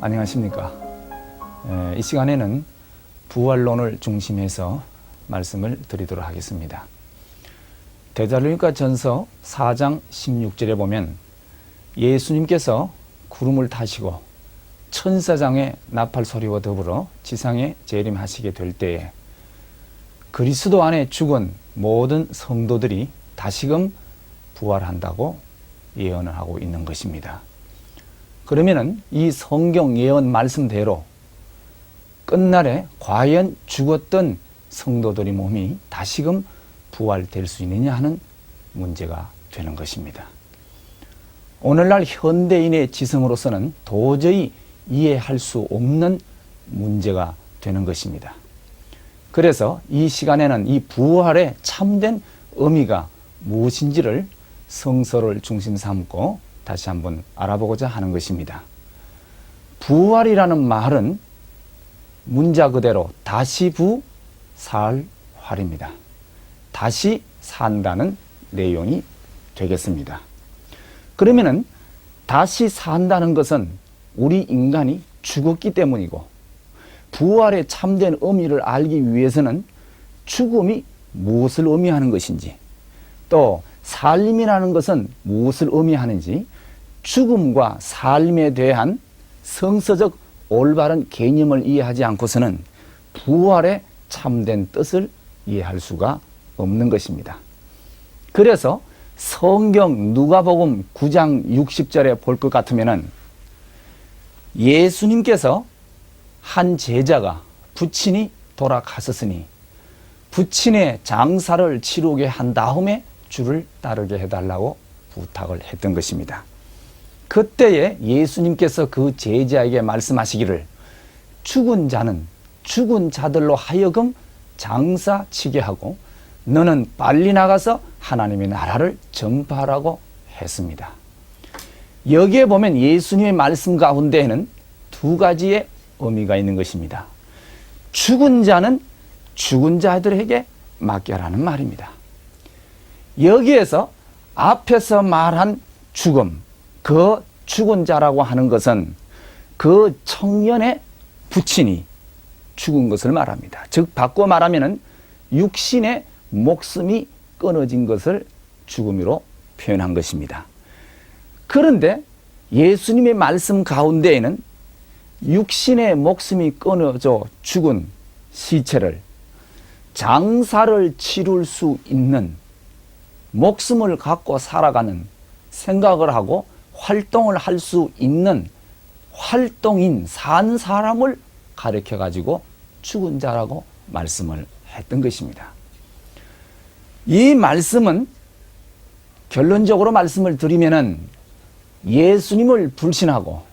안녕하십니까. 이 시간에는 부활론을 중심해서 말씀을 드리도록 하겠습니다. 데살로니가 전서 4장 16절에 보면 예수님께서 구름을 타시고 천사장의 나팔 소리와 더불어 지상에 재림하시게 될 때에 그리스도 안에 죽은 모든 성도들이 다시금 부활한다고 예언을 하고 있는 것입니다. 그러면은 이 성경 예언 말씀대로 끝날에 과연 죽었던 성도들의 몸이 다시금 부활될 수 있느냐 하는 문제가 되는 것입니다. 오늘날 현대인의 지성으로서는 도저히 이해할 수 없는 문제가 되는 것입니다. 그래서 이 시간에는 이 부활의 참된 의미가 무엇인지를 성서를 중심 삼고 다시 한번 알아보고자 하는 것입니다. 부활이라는 말은 문자 그대로 다시 살 활입니다. 다시 산다는 내용이 되겠습니다. 그러면은 다시 산다는 것은 우리 인간이 죽었기 때문이고 부활의 참된 의미를 알기 위해서는 죽음이 무엇을 의미하는 것인지 또 살림이라는 것은 무엇을 의미하는지 죽음과 삶에 대한 성서적 올바른 개념을 이해하지 않고서는 부활의 참된 뜻을 이해할 수가 없는 것입니다. 그래서 성경 누가복음 9장 60절에 볼 것 같으면은 예수님께서 한 제자가 부친이 돌아가셨으니 부친의 장사를 치르게 한 다음에 주를 따르게 해달라고 부탁을 했던 것입니다. 그때에 예수님께서 그 제자에게 말씀하시기를 죽은 자는 죽은 자들로 하여금 장사 치게 하고 너는 빨리 나가서 하나님의 나라를 전파하라고 했습니다. 여기에 보면 예수님의 말씀 가운데에는 두 가지의 의미가 있는 것입니다. 죽은 자는 죽은 자들에게 맡겨라는 말입니다. 여기에서 앞에서 말한 죽음, 그 죽은 자라고 하는 것은 그 청년의 부친이 죽은 것을 말합니다. 즉 바꿔 말하면은 육신의 목숨이 끊어진 것을 죽음으로 표현한 것입니다. 그런데 예수님의 말씀 가운데에는 육신의 목숨이 끊어져 죽은 시체를 장사를 치룰 수 있는 목숨을 갖고 살아가는 생각을 하고 활동을 할 수 있는 활동인 산 사람을 가르쳐 가지고 죽은 자라고 말씀을 했던 것입니다. 이 말씀은 결론적으로 말씀을 드리면은 예수님을 불신하고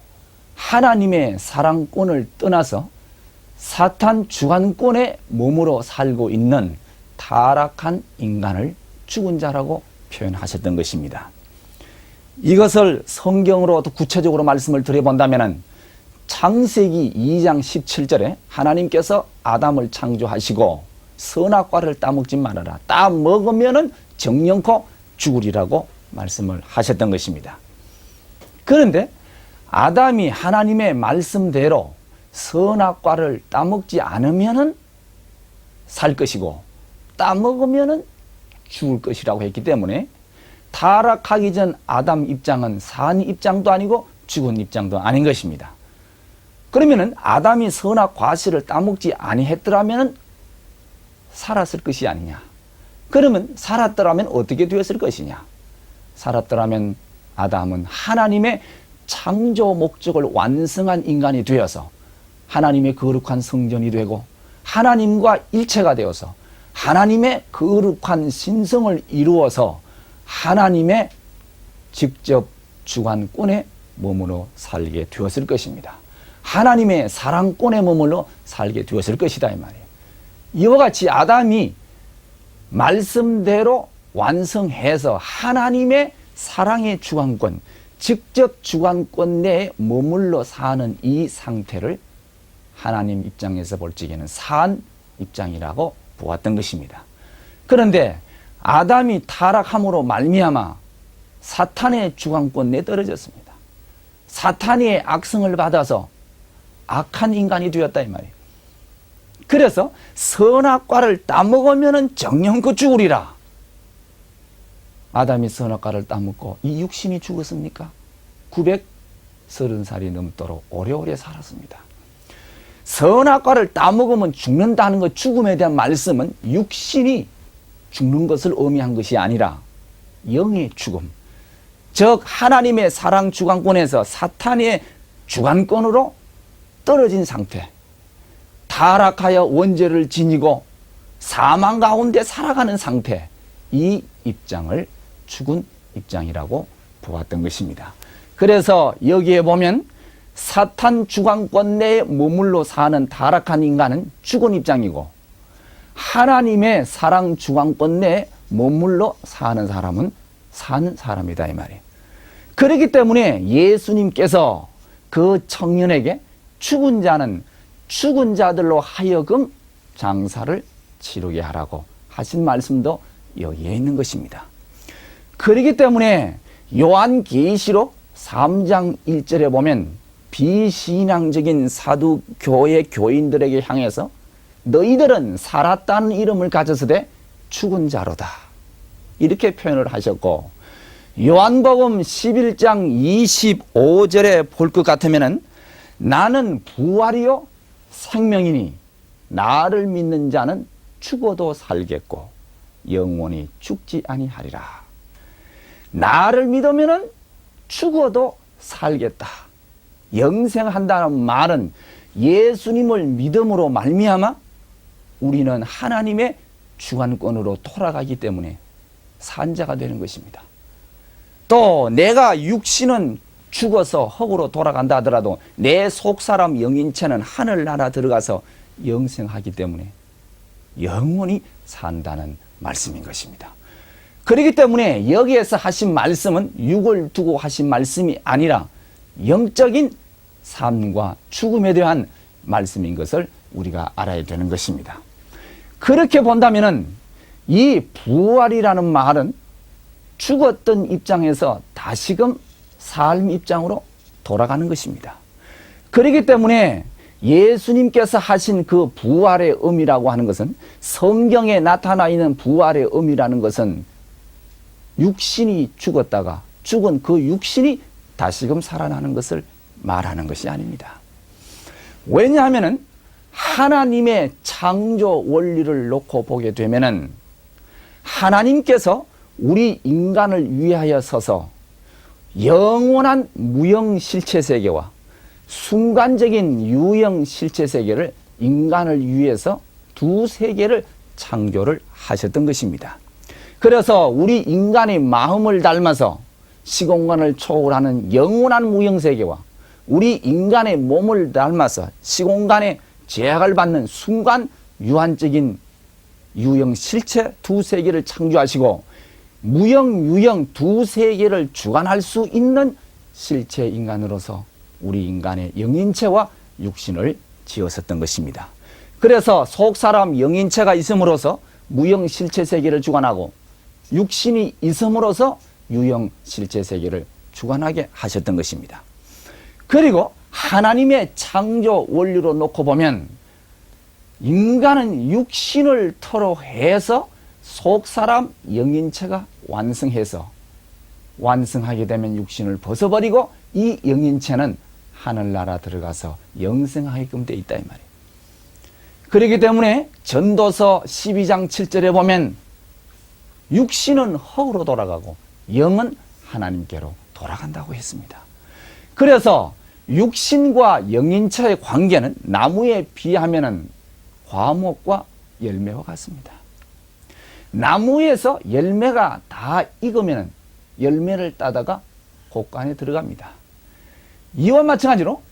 하나님의 사랑권을 떠나서 사탄 주관권의 몸으로 살고 있는 타락한 인간을 죽은 자라고 표현하셨던 것입니다. 이것을 성경으로 구체적으로 말씀을 드려본다면 창세기 2장 17절에 하나님께서 아담을 창조하시고 선악과를 따먹지 말아라. 따먹으면 정령코 죽으리라고 말씀을 하셨던 것입니다. 그런데 아담이 하나님의 말씀대로 선악과를 따먹지 않으면 살 것이고 따먹으면 죽을 것이라고 했기 때문에 타락하기 전 아담 입장은 산 입장도 아니고 죽은 입장도 아닌 것입니다. 그러면은 아담이 선악 과실을 따먹지 아니했더라면 살았을 것이 아니냐. 그러면 살았더라면 어떻게 되었을 것이냐. 살았더라면 아담은 하나님의 창조 목적을 완성한 인간이 되어서 하나님의 거룩한 성전이 되고 하나님과 일체가 되어서 하나님의 거룩한 신성을 이루어서 하나님의 직접 주관권에 머물러 살게 되었을 것입니다. 하나님의 사랑권에 머물러 살게 되었을 것이다 이 말이에요. 이와 같이 아담이 말씀대로 완성해서 하나님의 사랑의 주관권, 직접 주관권 내에 머물러 사는 이 상태를 하나님 입장에서 볼 적에는 산 입장이라고 보았던 것입니다. 그런데 아담이 타락함으로 말미암아 사탄의 주관권 내에 떨어졌습니다. 사탄의 악성을 받아서 악한 인간이 되었다 이 말이에요. 그래서 선악과를 따먹으면 정령껏 죽으리라. 아담이 선악과를 따먹고 이 육신이 죽었습니까? 930살이 넘도록 오래오래 살았습니다. 선악과를 따먹으면 죽는다는 것, 죽음에 대한 말씀은 육신이 죽는 것을 의미한 것이 아니라 영의 죽음, 즉 하나님의 사랑 주관권에서 사탄의 주관권으로 떨어진 상태, 타락하여 원죄를 지니고 사망 가운데 살아가는 상태, 이 입장을 죽은 입장이라고 보았던 것입니다. 그래서 여기에 보면 사탄 주관권 내에 머물러 사는 타락한 인간은 죽은 입장이고, 하나님의 사랑 주관권 내에 머물러 사는 사람은 산 사람이다 이 말이에요. 그렇기 때문에 예수님께서 그 청년에게 죽은 자는 죽은 자들로 하여금 장사를 치르게 하라고 하신 말씀도 여기에 있는 것입니다. 그렇기 때문에 요한계시록 3장 1절에 보면 비신앙적인 사두교의 교인들에게 향해서 너희들은 살았다는 이름을 가졌으되 죽은 자로다, 이렇게 표현을 하셨고, 요한복음 11장 25절에 볼 것 같으면 나는 부활이요 생명이니 나를 믿는 자는 죽어도 살겠고 영원히 죽지 아니하리라. 나를 믿으면 죽어도 살겠다. 영생한다는 말은 예수님을 믿음으로 말미암아 우리는 하나님의 주관권으로 돌아가기 때문에 산자가 되는 것입니다. 또 내가 육신은 죽어서 흙으로 돌아간다 하더라도 내 속사람 영인체는 하늘나라 들어가서 영생하기 때문에 영원히 산다는 말씀인 것입니다. 그렇기 때문에 여기에서 하신 말씀은 육을 두고 하신 말씀이 아니라 영적인 삶과 죽음에 대한 말씀인 것을 우리가 알아야 되는 것입니다. 그렇게 본다면 이 부활이라는 말은 죽었던 입장에서 다시금 삶 입장으로 돌아가는 것입니다. 그렇기 때문에 예수님께서 하신 그 부활의 의미라고 하는 것은, 성경에 나타나 있는 부활의 의미라는 것은 육신이 죽었다가 죽은 그 육신이 다시금 살아나는 것을 말하는 것이 아닙니다. 왜냐하면 하나님의 창조 원리를 놓고 보게 되면은 하나님께서 우리 인간을 위하여 서서 영원한 무형 실체 세계와 순간적인 유형 실체 세계를 인간을 위해서 두 세계를 창조를 하셨던 것입니다. 그래서 우리 인간의 마음을 닮아서 시공간을 초월하는 영원한 무형 세계와 우리 인간의 몸을 닮아서 시공간에 제약을 받는 순간 유한적인 유형 실체 두 세계를 창조하시고 무형 유형 두 세계를 주관할 수 있는 실체 인간으로서 우리 인간의 영인체와 육신을 지었었던 것입니다. 그래서 속사람 영인체가 있음으로써 무형 실체 세계를 주관하고 육신이 있음으로써 유형 실체 세계를 주관하게 하셨던 것입니다. 그리고 하나님의 창조 원리로 놓고 보면 인간은 육신을 토로해서 속사람 영인체가 완성해서 완성하게 되면 육신을 벗어버리고 이 영인체는 하늘나라 들어가서 영생하게끔 되어 있다 이 말이에요. 그렇기 때문에 전도서 12장 7절에 보면 육신은 흙으로 돌아가고 영은 하나님께로 돌아간다고 했습니다. 그래서 육신과 영인체의 관계는 나무에 비하면 과목과 열매와 같습니다. 나무에서 열매가 다 익으면 열매를 따다가 곡간에 들어갑니다. 이와 마찬가지로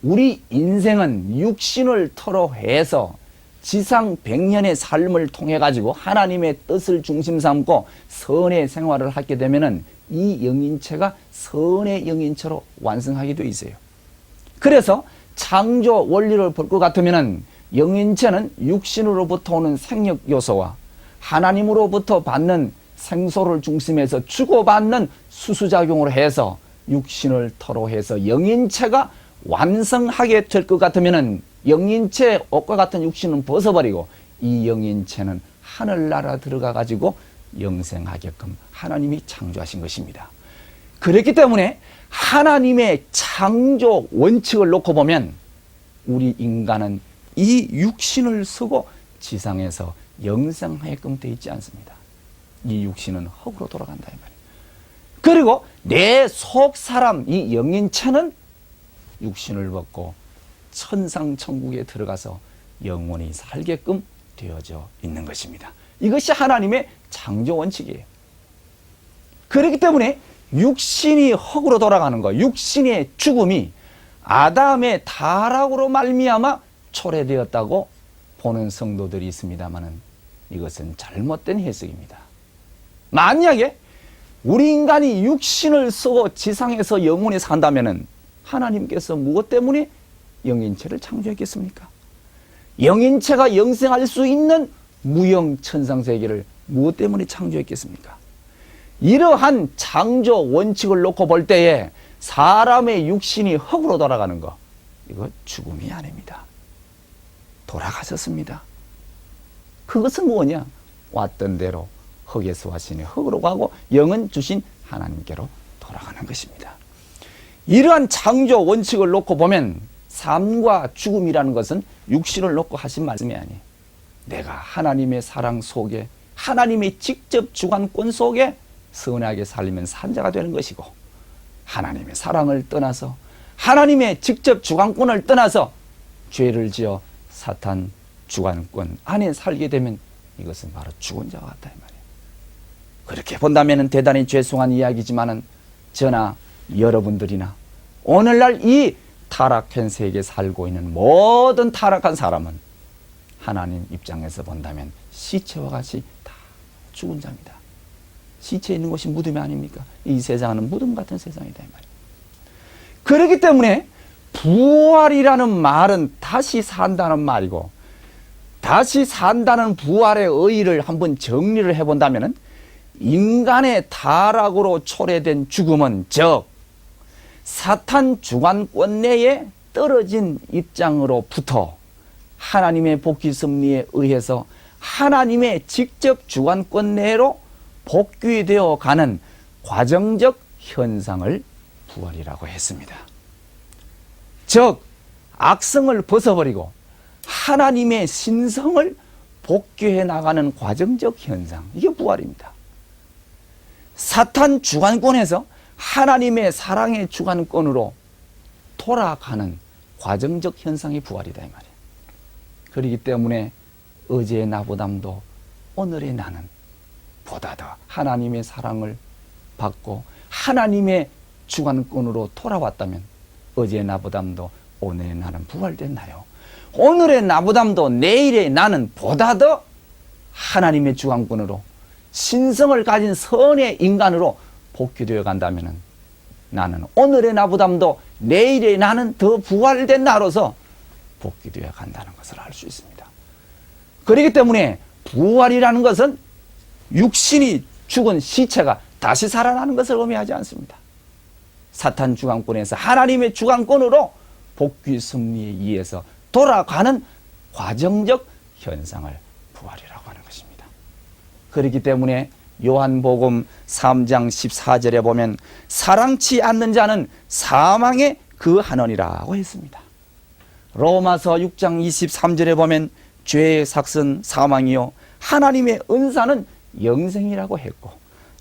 우리 인생은 육신을 토로해서 지상 100년의 삶을 통해 가지고 하나님의 뜻을 중심 삼고 선의 생활을 하게 되면은 이 영인체가 선의 영인체로 완성하게 되어 있어요. 그래서 창조 원리를 볼 것 같으면은 영인체는 육신으로부터 오는 생력 요소와 하나님으로부터 받는 생소를 중심해서 주고받는 수수작용을 해서 육신을 토로해서 영인체가 완성하게 될 것 같으면은 영인체 옷과 같은 육신은 벗어버리고 이 영인체는 하늘나라 들어가 가지고 영생하게끔 하나님이 창조하신 것입니다. 그렇기 때문에 하나님의 창조 원칙을 놓고 보면 우리 인간은 이 육신을 쓰고 지상에서 영생하게끔 되어 있지 않습니다. 이 육신은 흙으로 돌아간다 이 말이에요. 그리고 내 속 사람 이 영인체는 육신을 벗고 천상천국에 들어가서 영원히 살게끔 되어져 있는 것입니다. 이것이 하나님의 창조 원칙이에요. 그렇기 때문에 육신이 흙으로 돌아가는 것, 육신의 죽음이 아담의 타락으로 말미암아 초래되었다고 보는 성도들이 있습니다마는 이것은 잘못된 해석입니다. 만약에 우리 인간이 육신을 쓰고 지상에서 영원히 산다면은 하나님께서 무엇 때문에 영인체를 창조했겠습니까? 영인체가 영생할 수 있는 무영 천상세계를 무엇 때문에 창조했겠습니까? 이러한 창조 원칙을 놓고 볼 때에 사람의 육신이 흙으로 돌아가는 것, 이거 죽음이 아닙니다. 돌아가셨습니다. 그것은 뭐냐? 왔던 대로 흙에서 하시니 흙으로 가고 영은 주신 하나님께로 돌아가는 것입니다. 이러한 창조 원칙을 놓고 보면 삶과 죽음이라는 것은 육신을 놓고 하신 말씀이 아니에요. 내가 하나님의 사랑 속에 하나님의 직접 주관권 속에 선하게 살면 산자가 되는 것이고 하나님의 사랑을 떠나서 하나님의 직접 주관권을 떠나서 죄를 지어 사탄 주관권 안에 살게 되면 이것은 바로 죽은 자와 같다 이 말이에요. 그렇게 본다면 대단히 죄송한 이야기지만은 저나 여러분들이나 오늘날 이 타락한 세계에 살고 있는 모든 타락한 사람은 하나님 입장에서 본다면 시체와 같이 다 죽은 자입니다. 시체에 있는 곳이 무덤이 아닙니까? 이 세상은 무덤 같은 세상이다 이 말이에요. 그렇기 때문에 부활이라는 말은 다시 산다는 말이고 다시 산다는 부활의 의의를 한번 정리를 해본다면 인간의 타락으로 초래된 죽음은 즉 사탄 주관권 내에 떨어진 입장으로부터 하나님의 복귀 섭리에 의해서 하나님의 직접 주관권 내로 복귀되어 가는 과정적 현상을 부활이라고 했습니다. 즉 악성을 벗어버리고 하나님의 신성을 복귀해 나가는 과정적 현상, 이게 부활입니다. 사탄 주관권에서 하나님의 사랑의 주관권으로 돌아가는 과정적 현상이 부활이다 이 말이에요. 그렇기 때문에 어제의 나보담도 오늘의 나는 보다 더 하나님의 사랑을 받고 하나님의 주관권으로 돌아왔다면 어제의 나보담도 오늘의 나는 부활된 나요. 오늘의 나보담도 내일의 나는 보다 더 하나님의 주관권으로 신성을 가진 선의 인간으로 복귀되어 간다면 나는 오늘의 나보담도 내일의 나는 더 부활된 나로서 복귀되어 간다는 것을 알 수 있습니다. 그렇기 때문에 부활이라는 것은 육신이 죽은 시체가 다시 살아나는 것을 의미하지 않습니다. 사탄 주관권에서 하나님의 주관권으로 복귀 섭리에 의해서 돌아가는 과정적 현상을 부활이라고 하는 것입니다. 그렇기 때문에 요한복음 3장 14절에 보면 사랑치 않는 자는 사망에 거하느니라고 했습니다. 로마서 6장 23절에 보면 죄의 삭은 사망이요 하나님의 은사는 영생이라고 했고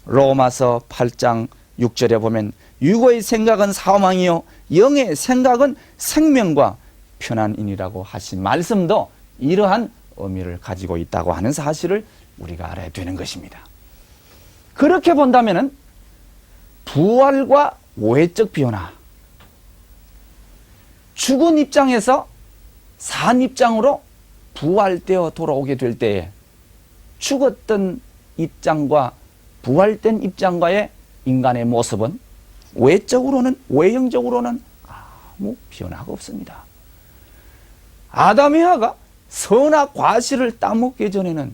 로마서 8장 6절에 보면 육의 생각은 사망이요 영의 생각은 생명과 편안이니라고 하신 말씀도 이러한 의미를 가지고 있다고 하는 사실을 우리가 알아야 되는 것입니다. 그렇게 본다면 부활과 오해적 변화, 죽은 입장에서 산 입장으로 부활되어 돌아오게 될 때에 죽었던 입장과 부활된 입장과의 인간의 모습은 외형적으로는 아무 변화가 없습니다. 아담의 하가 선악 과실을 따먹기 전에는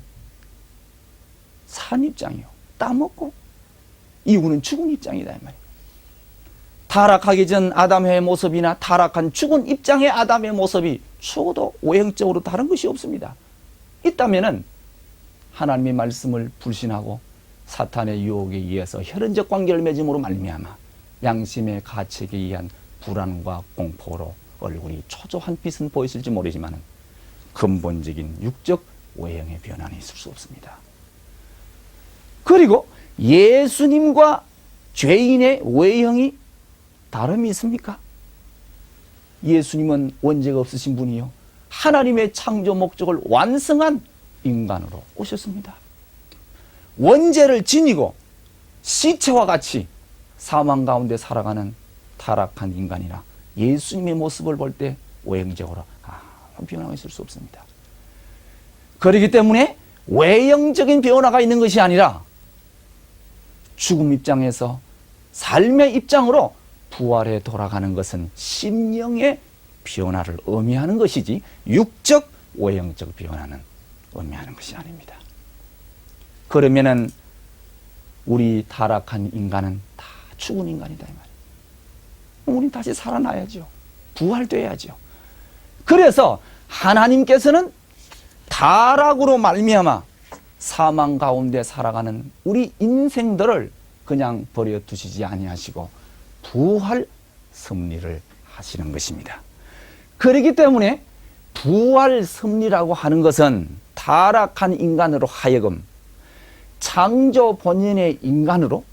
산 입장이요. 따먹고 이후는 죽은 입장이다 이 말이에요. 타락하기 전 아담의 모습이나 타락한 죽은 입장의 아담의 모습이 적어도 외형적으로 다른 것이 없습니다. 있다면은 하나님의 말씀을 불신하고 사탄의 유혹에 의해서 혈연적 관계를 맺음으로 말미암아 양심의 가책에 의한 불안과 공포로 얼굴이 초조한 빛은 보였을지 모르지만 근본적인 육적 외형의 변화는 있을 수 없습니다. 그리고 예수님과 죄인의 외형이 다름이 있습니까? 예수님은 원죄가 없으신 분이요 하나님의 창조 목적을 완성한 인간으로 오셨습니다. 원죄를 지니고 시체와 같이 사망 가운데 살아가는 타락한 인간이라 예수님의 모습을 볼 때 외형적으로 변화가 있을 수 없습니다. 그렇기 때문에 외형적인 변화가 있는 것이 아니라 죽음 입장에서 삶의 입장으로 부활해 돌아가는 것은 심령의 변화를 의미하는 것이지 육적 외형적 변화는 의미하는 것이 아닙니다. 그러면은 우리 타락한 인간은 다 죽은 인간이다 이 말이에요. 우리는 다시 살아나야죠. 부활돼야죠. 그래서 하나님께서는 타락으로 말미암아 사망 가운데 살아가는 우리 인생들을 그냥 버려 두시지 아니하시고 부활 섭리를 하시는 것입니다. 그렇기 때문에 부활 섭리라고 하는 것은 타락한 인간으로 하여금 창조 본연의 인간으로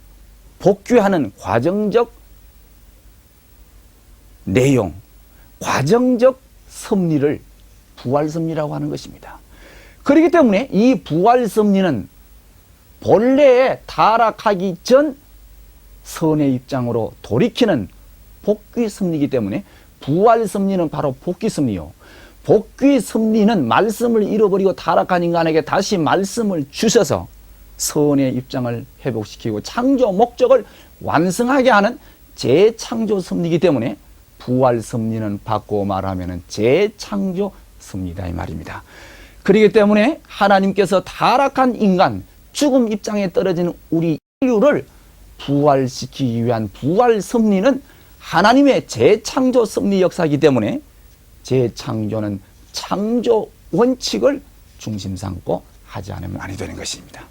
복귀하는 과정적 내용, 과정적 섭리를 부활 섭리라고 하는 것입니다. 그렇기 때문에 이 부활 섭리는 본래의 타락하기 전 선의 입장으로 돌이키는 복귀 섭리이기 때문에 부활 섭리는 바로 복귀 섭리요. 복귀 섭리는 말씀을 잃어버리고 타락한 인간에게 다시 말씀을 주셔서 선의 입장을 회복시키고 창조 목적을 완성하게 하는 재창조 섭리이기 때문에 부활 섭리는 바꾸어 말하면 재창조 섭리다 이 말입니다. 그렇기 때문에 하나님께서 타락한 인간, 죽음 입장에 떨어진 우리 인류를 부활시키기 위한 부활 섭리는 하나님의 재창조 섭리 역사이기 때문에 재창조는 창조 원칙을 중심 삼고 하지 않으면 아니 되는 것입니다.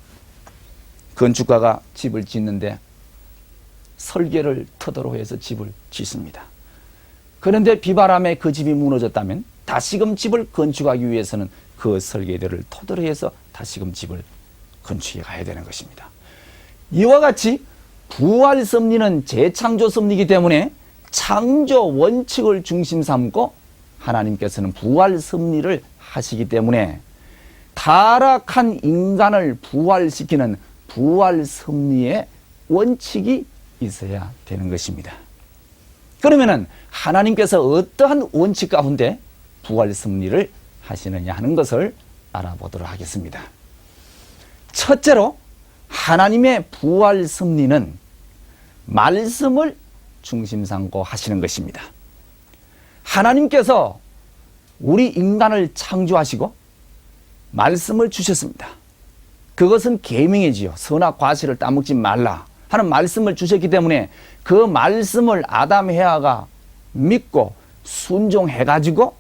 건축가가 집을 짓는데 설계를 토대로 해서 집을 짓습니다. 그런데 비바람에 그 집이 무너졌다면 다시금 집을 건축하기 위해서는 그 설계들을 토대로 해서 다시금 집을 건축해 가야 되는 것입니다. 이와 같이 부활 섭리는 재창조 섭리이기 때문에 창조 원칙을 중심 삼고 하나님께서는 부활 섭리를 하시기 때문에 타락한 인간을 부활시키는 부활 섭리의 원칙이 있어야 되는 것입니다. 그러면은 하나님께서 어떠한 원칙 가운데 부활 섭리를 하시느냐 하는 것을 알아보도록 하겠습니다. 첫째로 하나님의 부활 섭리는 말씀을 중심 삼고 하시는 것입니다. 하나님께서 우리 인간을 창조하시고 말씀을 주셨습니다. 그것은 계명이지요. 선악 과실을 따먹지 말라 하는 말씀을 주셨기 때문에 그 말씀을 아담 해아가 믿고 순종해가지고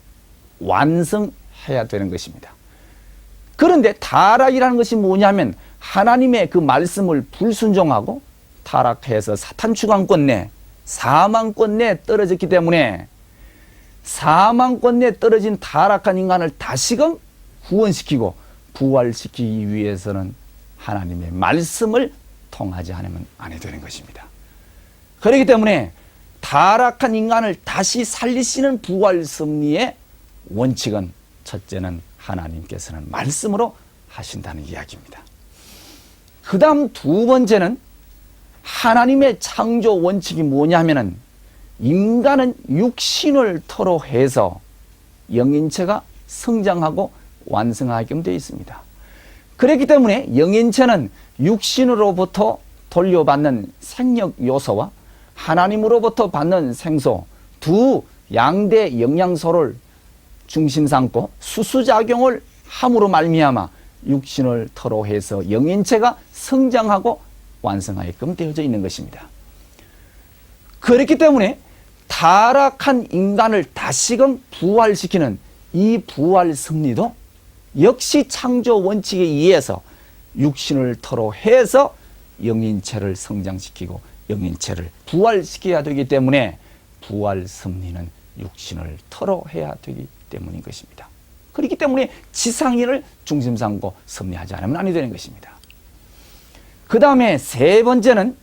완성해야 되는 것입니다. 그런데 타락이라는 것이 뭐냐면 하나님의 그 말씀을 불순종하고 타락해서 사탄 주관권 내 사망권 내에 떨어졌기 때문에 사망권 내에 떨어진 타락한 인간을 다시금 구원시키고 부활시키기 위해서는 하나님의 말씀을 통하지 않으면 안 되는 것입니다. 그렇기 때문에 타락한 인간을 다시 살리시는 부활 섭리의 원칙은 첫째는 하나님께서는 말씀으로 하신다는 이야기입니다. 그 다음 두 번째는 하나님의 창조 원칙이 뭐냐면은 인간은 육신을 토로 해서 영인체가 성장하고 완성하게끔 되어 있습니다. 그렇기 때문에 영인체는 육신으로부터 돌려받는 생력 요소와 하나님으로부터 받는 생소 두 양대 영양소를 중심 삼고 수수작용을 함으로 말미암아 육신을 토로 해서 영인체가 성장하고 완성하게끔 되어져 있는 것입니다. 그렇기 때문에 타락한 인간을 다시금 부활시키는 이 부활 섭리도 역시 창조 원칙에 의해서 육신을 토로 해서 영인체를 성장시키고 영인체를 부활시켜야 되기 때문에 부활 섭리는 육신을 토로 해야 되기 때문인 것입니다. 그렇기 때문에 지상인을 중심 삼고 섭리하지 않으면 아니 되는 것입니다. 그 다음에 세 번째는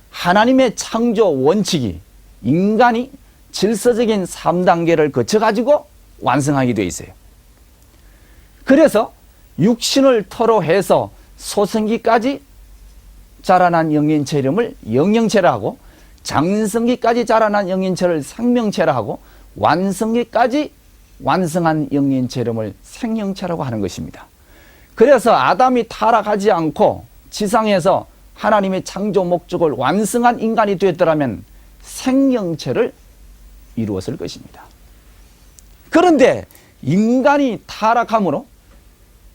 하나님의 창조 원칙이 인간이 질서적인 3단계를 거쳐가지고 완성하게 되어 있어요. 그래서 육신을 토로 해서 소생기까지 자라난 영인체 이름을 영영체라 하고, 장성기까지 자라난 영인체를 생명체라 하고, 완성기까지 완성한 영인체 이름을 생명체라고 하는 것입니다. 그래서 아담이 타락하지 않고 지상에서 하나님의 창조 목적을 완성한 인간이 되었더라면 생명체를 이루었을 것입니다. 그런데 인간이 타락함으로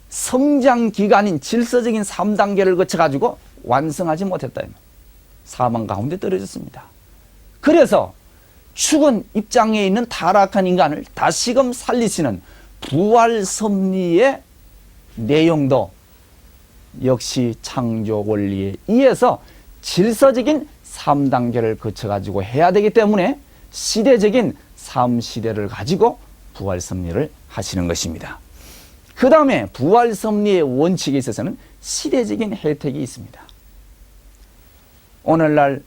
성장기간인 질서적인 3단계를 거쳐가지고 완성하지 못했다. 사망 가운데 떨어졌습니다. 그래서 죽은 입장에 있는 타락한 인간을 다시금 살리시는 부활 섭리의 내용도 역시 창조 원리에 의해서 질서적인 3단계를 거쳐가지고 해야 되기 때문에 시대적인 3시대를 가지고 부활 섭리를 하시는 것입니다. 그 다음에 부활 섭리의 원칙에 있어서는 시대적인 혜택이 있습니다. 오늘날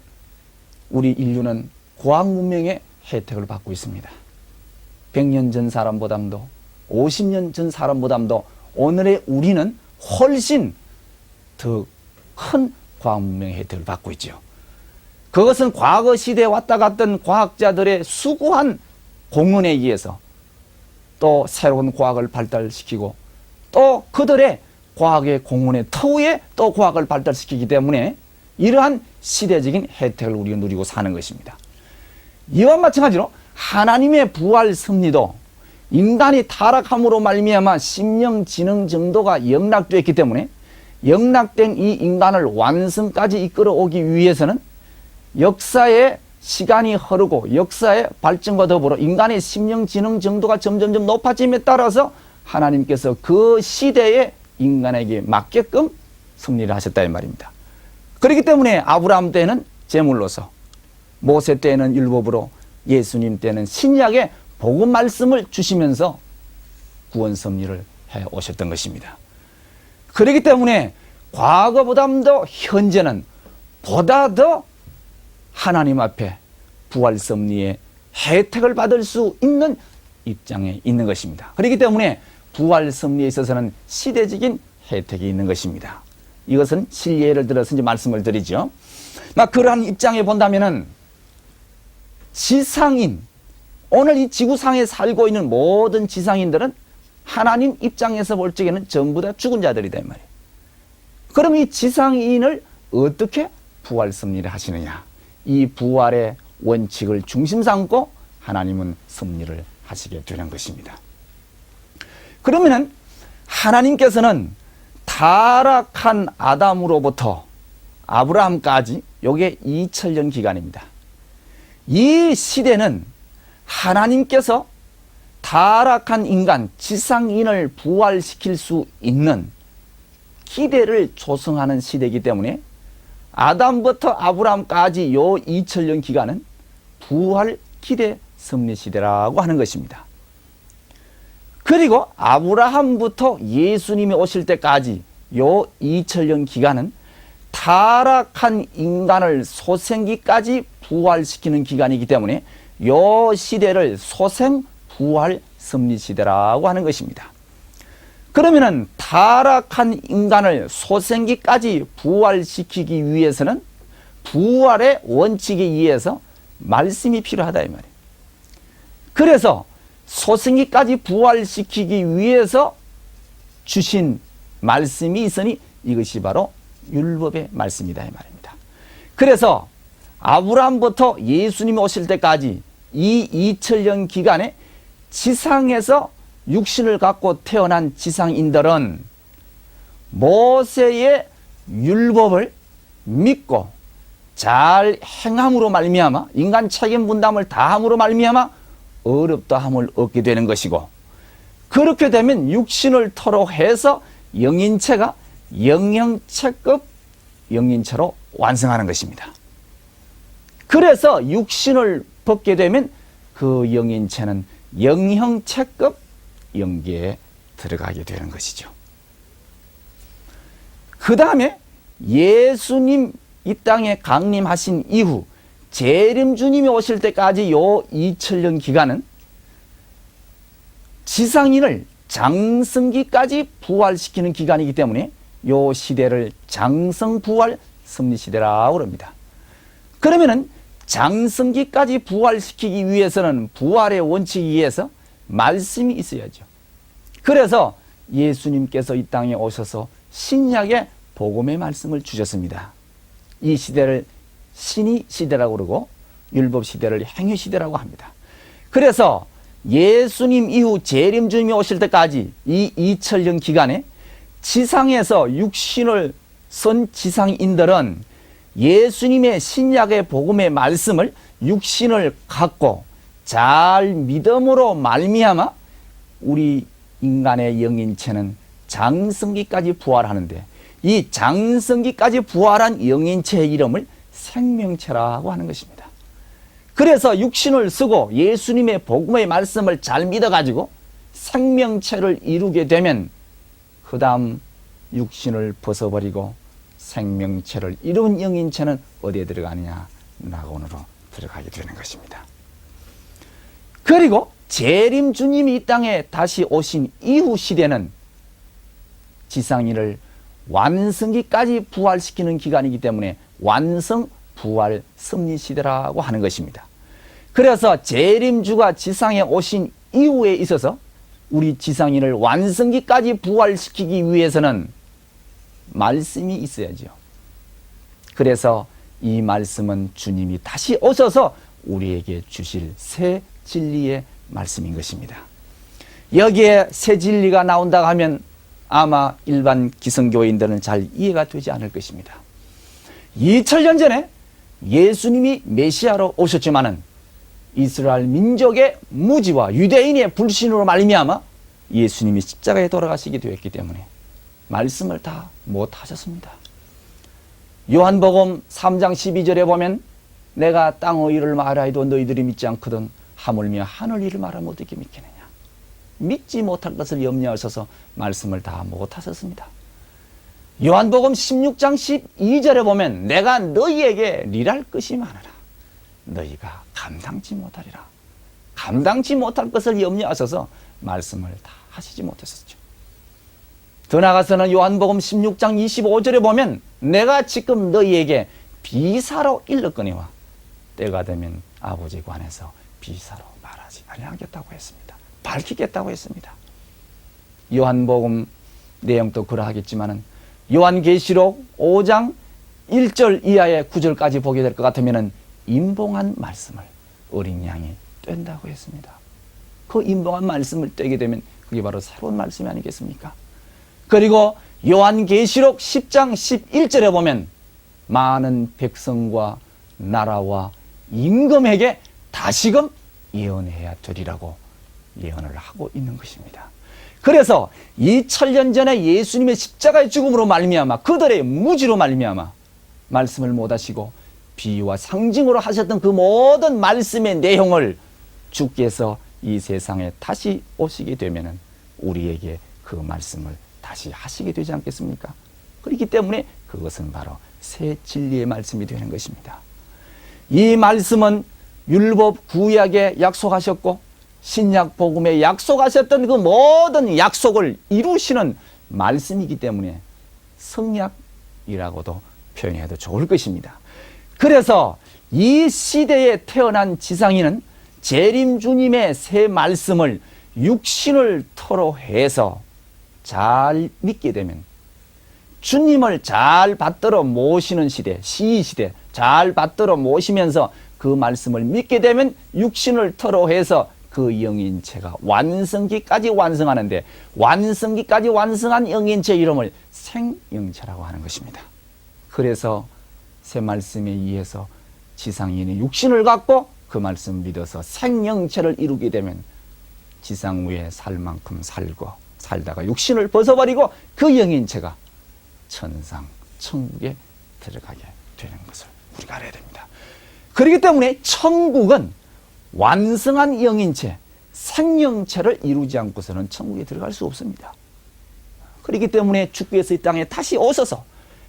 우리 인류는 과학 문명의 혜택을 받고 있습니다. 100년 전 사람보담도 50년 전 사람보담도 오늘의 우리는 훨씬 더 큰 과학 문명의 혜택을 받고 있죠. 그것은 과거 시대에 왔다 갔던 과학자들의 수고한 공헌에 의해서 또 새로운 과학을 발달시키고 또 그들의 과학의 공헌의 터위에 또 과학을 발달시키기 때문에 이러한 시대적인 혜택을 우리가 누리고 사는 것입니다. 이와 마찬가지로 하나님의 부활 섭리도 인간이 타락함으로 말미암아 심령 지능 정도가 영락되었기 때문에 영락된 이 인간을 완성까지 이끌어오기 위해서는 역사의 시간이 흐르고 역사의 발전과 더불어 인간의 심령 지능 정도가 점점점 높아짐에 따라서 하나님께서 그 시대에 인간에게 맞게끔 섭리를 하셨다 이 말입니다. 그렇기 때문에 아브라함 때는 제물로서, 모세 때는 율법으로, 예수님 때는 신약의 복음 말씀을 주시면서 구원 섭리를 해 오셨던 것입니다. 그렇기 때문에 과거보다도 현재는 보다 더 하나님 앞에 부활 섭리의 혜택을 받을 수 있는 입장에 있는 것입니다. 그렇기 때문에 부활 섭리에 있어서는 시대적인 혜택이 있는 것입니다. 이것은 실례를 들어서 이제 말씀을 드리죠. 그러한 입장에 본다면은 지상인, 오늘 이 지구상에 살고 있는 모든 지상인들은 하나님 입장에서 볼 적에는 전부 다 죽은 자들이다 이 말이에요. 그럼 이 지상인을 어떻게 부활 섭리를 하시느냐? 이 부활의 원칙을 중심 삼고 하나님은 섭리를 하시게 되는 것입니다. 그러면은 하나님께서는 타락한 아담으로부터 아브라함까지 요게 2000년 기간입니다. 이 시대는 하나님께서 타락한 인간, 지상인을 부활시킬 수 있는 기대를 조성하는 시대이기 때문에 아담부터 아브라함까지 요 2000년 기간은 부활 기대 섭리 시대라고 하는 것입니다. 그리고 아브라함부터 예수님이 오실 때까지 요 2000년 기간은 타락한 인간을 소생기까지 부활시키는 기간이기 때문에 요 시대를 소생 부활 섭리 시대라고 하는 것입니다. 그러면은 타락한 인간을 소생기까지 부활시키기 위해서는 부활의 원칙에 의해서 말씀이 필요하다 이 말이에요. 그래서 소생기까지 부활시키기 위해서 주신 말씀이 있으니 이것이 바로 율법의 말씀이다 이 말입니다. 그래서 아브라함부터 예수님이 오실 때까지 이 2000년 기간에 지상에서 육신을 갖고 태어난 지상인들은 모세의 율법을 믿고 잘 행함으로 말미암아 인간 책임 분담을 다함으로 말미암아 어렵다함을 얻게 되는 것이고, 그렇게 되면 육신을 토로 해서 영인체가 영형체급 영인체로 완성하는 것입니다. 그래서 육신을 벗게 되면 그 영인체는 영형체급 영계에 들어가게 되는 것이죠. 그 다음에 예수님 이 땅에 강림하신 이후 재림 주님이 오실 때까지 요 2000년 기간은 지상인을 장성기까지 부활시키는 기간이기 때문에 요 시대를 장성부활 섭리시대라고 합니다. 그러면은 장성기까지 부활시키기 위해서는 부활의 원칙에 의해서 말씀이 있어야죠. 그래서 예수님께서 이 땅에 오셔서 신약의 복음의 말씀을 주셨습니다. 이 시대를 신의 시대라고 그러고 율법 시대를 행위 시대라고 합니다. 그래서 예수님 이후 재림 주님이 오실 때까지 이 2000년 기간에 지상에서 육신을 쓴 지상인들은 예수님의 신약의 복음의 말씀을 육신을 갖고 잘 믿음으로 말미암아 우리 인간의 영인체는 장성기까지 부활하는데, 이 장성기까지 부활한 영인체의 이름을 생명체라고 하는 것입니다. 그래서 육신을 쓰고 예수님의 복음의 말씀을 잘 믿어가지고 생명체를 이루게 되면 그 다음 육신을 벗어버리고 생명체를 이룬 영인체는 어디에 들어가느냐? 낙원으로 들어가게 되는 것입니다. 그리고 재림 주님이 이 땅에 다시 오신 이후 시대는 지상인을 완성기까지 부활시키는 기간이기 때문에 완성 부활 섭리 시대라고 하는 것입니다. 그래서 재림주가 지상에 오신 이후에 있어서 우리 지상인을 완성기까지 부활시키기 위해서는 말씀이 있어야죠. 그래서 이 말씀은 주님이 다시 오셔서 우리에게 주실 새 진리의 말씀인 것입니다. 여기에 새 진리가 나온다고 하면 아마 일반 기성교인들은 잘 이해가 되지 않을 것입니다. 2000년 전에 예수님이 메시아로 오셨지만은 이스라엘 민족의 무지와 유대인의 불신으로 말미암아 예수님이 십자가에 돌아가시게 되었기 때문에 말씀을 다 못하셨습니다. 요한복음 3장 12절에 보면 내가 땅의 일을 말하여도 너희들이 믿지 않거든 하물며 하늘 일을 말하면 어떻게 믿겠느냐. 믿지 못할 것을 염려하셔서 말씀을 다 못하셨습니다. 요한복음 16장 12절에 보면 내가 너희에게 일할 것이 많으나 너희가 감당치 못하리라. 감당치 못할 것을 염려하셔서 말씀을 다 하시지 못하셨죠. 더 나아가서는 요한복음 16장 25절에 보면 내가 지금 너희에게 비사로 일렀거니와 때가 되면 아버지 관에서 비사로 말하지 아니하겠다고 했습니다. 밝히겠다고 했습니다. 요한복음 내용도 그러하겠지만은 요한계시록 5장 1절 이하의 9절까지 보게 될 것 같으면은 임봉한 말씀을 어린 양이 뗀다고 했습니다. 그 임봉한 말씀을 떼게 되면 그게 바로 새로운 말씀이 아니겠습니까? 그리고 요한계시록 10장 11절에 보면 많은 백성과 나라와 임금에게 다시금 예언해야 되리라고 예언을 하고 있는 것입니다. 그래서 2000년 전에 예수님의 십자가의 죽음으로 말미암아 그들의 무지로 말미암아 말씀을 못하시고 비유와 상징으로 하셨던 그 모든 말씀의 내용을 주께서 이 세상에 다시 오시게 되면은 우리에게 그 말씀을 다시 하시게 되지 않겠습니까? 그렇기 때문에 그것은 바로 새 진리의 말씀이 되는 것입니다. 이 말씀은 율법 구약에 약속하셨고 신약 복음에 약속하셨던 그 모든 약속을 이루시는 말씀이기 때문에 성약이라고도 표현해도 좋을 것입니다. 그래서 이 시대에 태어난 지상인은 재림 주님의 새 말씀을 육신을 토로해서 잘 믿게 되면 주님을 잘 받들어 모시는 시대, 시시대 잘 받들어 모시면서 그 말씀을 믿게 되면 육신을 토로해서 그 영인체가 완성기까지 완성하는데 완성기까지 완성한 영인체 이름을 생영체라고 하는 것입니다. 그래서 새 말씀에 의해서 지상인이 육신을 갖고 그 말씀을 믿어서 생명체를 이루게 되면 지상 위에 살 만큼 살고 살다가 육신을 벗어버리고 그 영인체가 천상 천국에 들어가게 되는 것을 우리가 알아야 됩니다. 그렇기 때문에 천국은 완성한 영인체, 생명체를 이루지 않고서는 천국에 들어갈 수 없습니다. 그렇기 때문에 주께서 이 땅에 다시 오셔서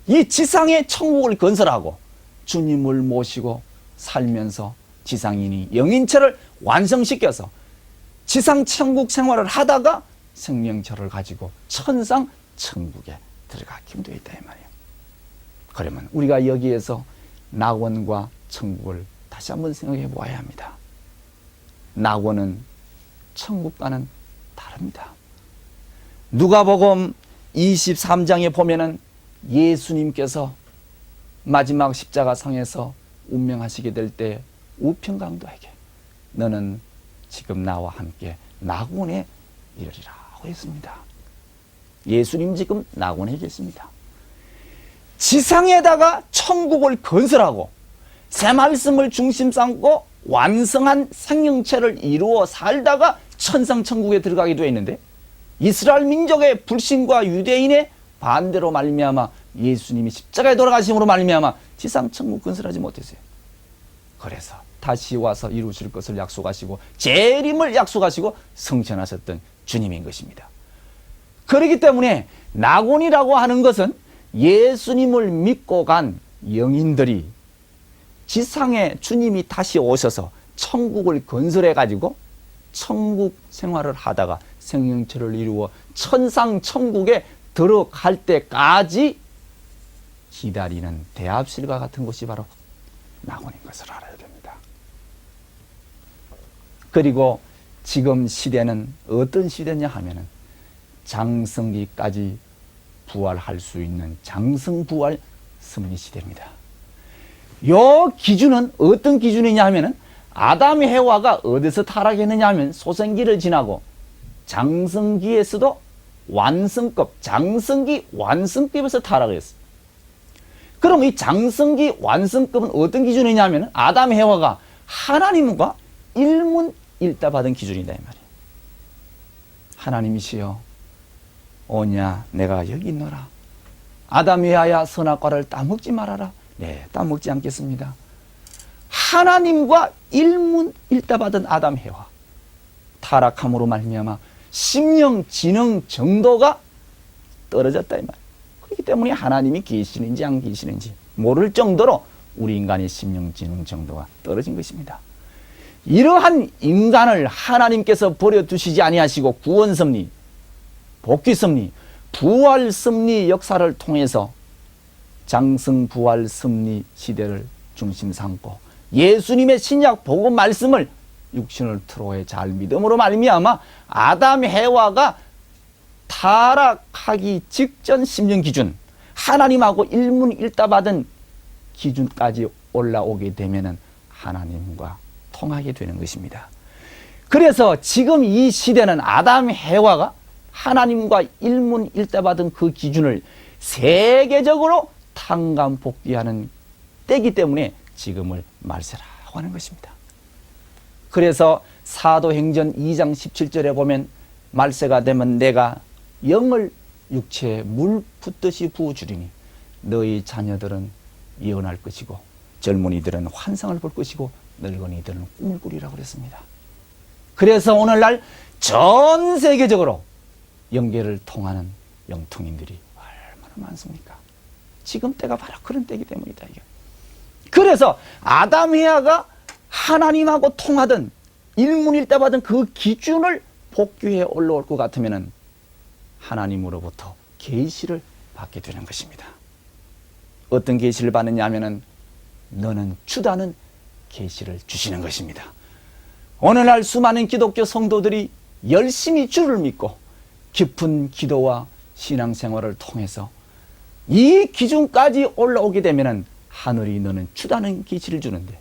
이 지상의 천국을 건설하고 주님을 모시고 살면서 지상인이 영인체를 완성시켜서 지상 천국 생활을 하다가 생명체를 가지고 천상 천국에 들어가게 되어 있다 이 말이에요. 그러면 우리가 여기에서 낙원과 천국을 다시 한번 생각해 보아야 합니다. 낙원은 천국과는 다릅니다. 누가복음 23장에 보면은 예수님께서 마지막 십자가상에서 운명하시게 될 때 우편강도에게 너는 지금 나와 함께 낙원에 이르리라 하고 했습니다. 예수님 지금 낙원에 계십니다. 지상에다가 천국을 건설하고 새 말씀을 중심 삼고 완성한 생명체를 이루어 살다가 천상 천국에 들어가게 되어 있는데 이스라엘 민족의 불신과 유대인의 반대로 말미암아 예수님이 십자가에 돌아가심으로 말미암아 지상 천국 건설하지 못했어요. 그래서 다시 와서 이루실 것을 약속하시고 재림을 약속하시고 승천하셨던 주님인 것입니다. 그렇기 때문에 낙원이라고 하는 것은 예수님을 믿고 간 영인들이 지상에 주님이 다시 오셔서 천국을 건설해 가지고 천국 생활을 하다가 생명체를 이루어 천상 천국에 들어갈 때까지 기다리는 대합실과 같은 곳이 바로 낙원인 것을 알아야 됩니다. 그리고 지금 시대는 어떤 시대냐 하면은 장성기까지 부활할 수 있는 장성부활 섭리 시대입니다. 요 기준은 어떤 기준이냐 하면은 아담 해와가 어디서 타락했느냐 하면 소생기를 지나고 장성기에서도 완성급, 장성기 완성급에서 타락했어요. 그럼 이 장성기 완성급은 어떤 기준이냐 하면 아담 해와가 하나님과 일문일답 받은 기준이다 이 말이에요. 하나님이시여 오냐 내가 여기 있노라. 아담이야야 선악과를 따먹지 말아라. 네, 따먹지 않겠습니다. 하나님과 일문일답하던 아담 해와 타락함으로 말미암아 심령 지능 정도가 떨어졌다 이 말이에요. 그렇기 때문에 하나님이 계시는지 안 계시는지 모를 정도로 우리 인간의 심령 지능 정도가 떨어진 것입니다. 이러한 인간을 하나님께서 버려두시지 아니하시고 구원 섭리, 복귀 섭리, 부활 섭리 역사를 통해서 장성 부활 섭리 시대를 중심 삼고 예수님의 신약 복음 말씀을 육신을 트로에 잘 믿음으로 말미암아 아담 해와가 타락하기 직전 심령 기준 하나님하고 일문일답하던 기준까지 올라오게 되면은 하나님과 통하게 되는 것입니다. 그래서 지금 이 시대는 아담 해와가 하나님과 일문일답하던 그 기준을 세계적으로 탕감복귀하는 때이기 때문에 지금을 말세라고 하는 것입니다. 그래서 사도행전 2장 17절에 보면 말세가 되면 내가 영을 육체에 물 붓듯이 부어주리니 너희 자녀들은 예언할 것이고 젊은이들은 환상을 볼 것이고 늙은이들은 꿈을 꾸리라고 그랬습니다. 그래서 오늘날 전 세계적으로 영계를 통하는 영통인들이 얼마나 많습니까? 지금 때가 바로 그런 때이기 때문이다. 이게. 그래서 아담 해와가 하나님하고 통하던 일문일답하던 그 기준을 복귀해 올라올 것 같으면 하나님으로부터 계시를 받게 되는 것입니다. 어떤 계시를 받느냐 하면은 너는 주다는 계시를 주시는 것입니다. 오늘날 수많은 기독교 성도들이 열심히 주를 믿고 깊은 기도와 신앙생활을 통해서 이 기준까지 올라오게 되면은 하늘이 너는 주다는 계시를 주는데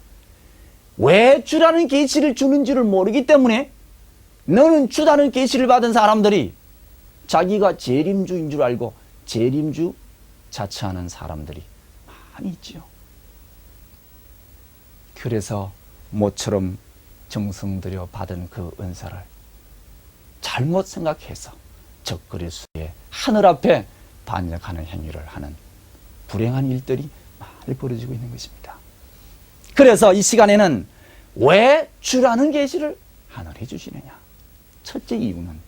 왜 주라는 계시를 주는지를 모르기 때문에 너는 주다는 계시를 받은 사람들이 자기가 재림주인 줄 알고 재림주 자처하는 사람들이 많이 있지요. 그래서 모처럼 정성 들여 받은 그 은사를 잘못 생각해서 적그리스도의 하늘 앞에 반역하는 행위를 하는 불행한 일들이 많이 벌어지고 있는 것입니다. 그래서 이 시간에는 왜 주라는 계시를 하늘에 주시느냐? 첫째 이유는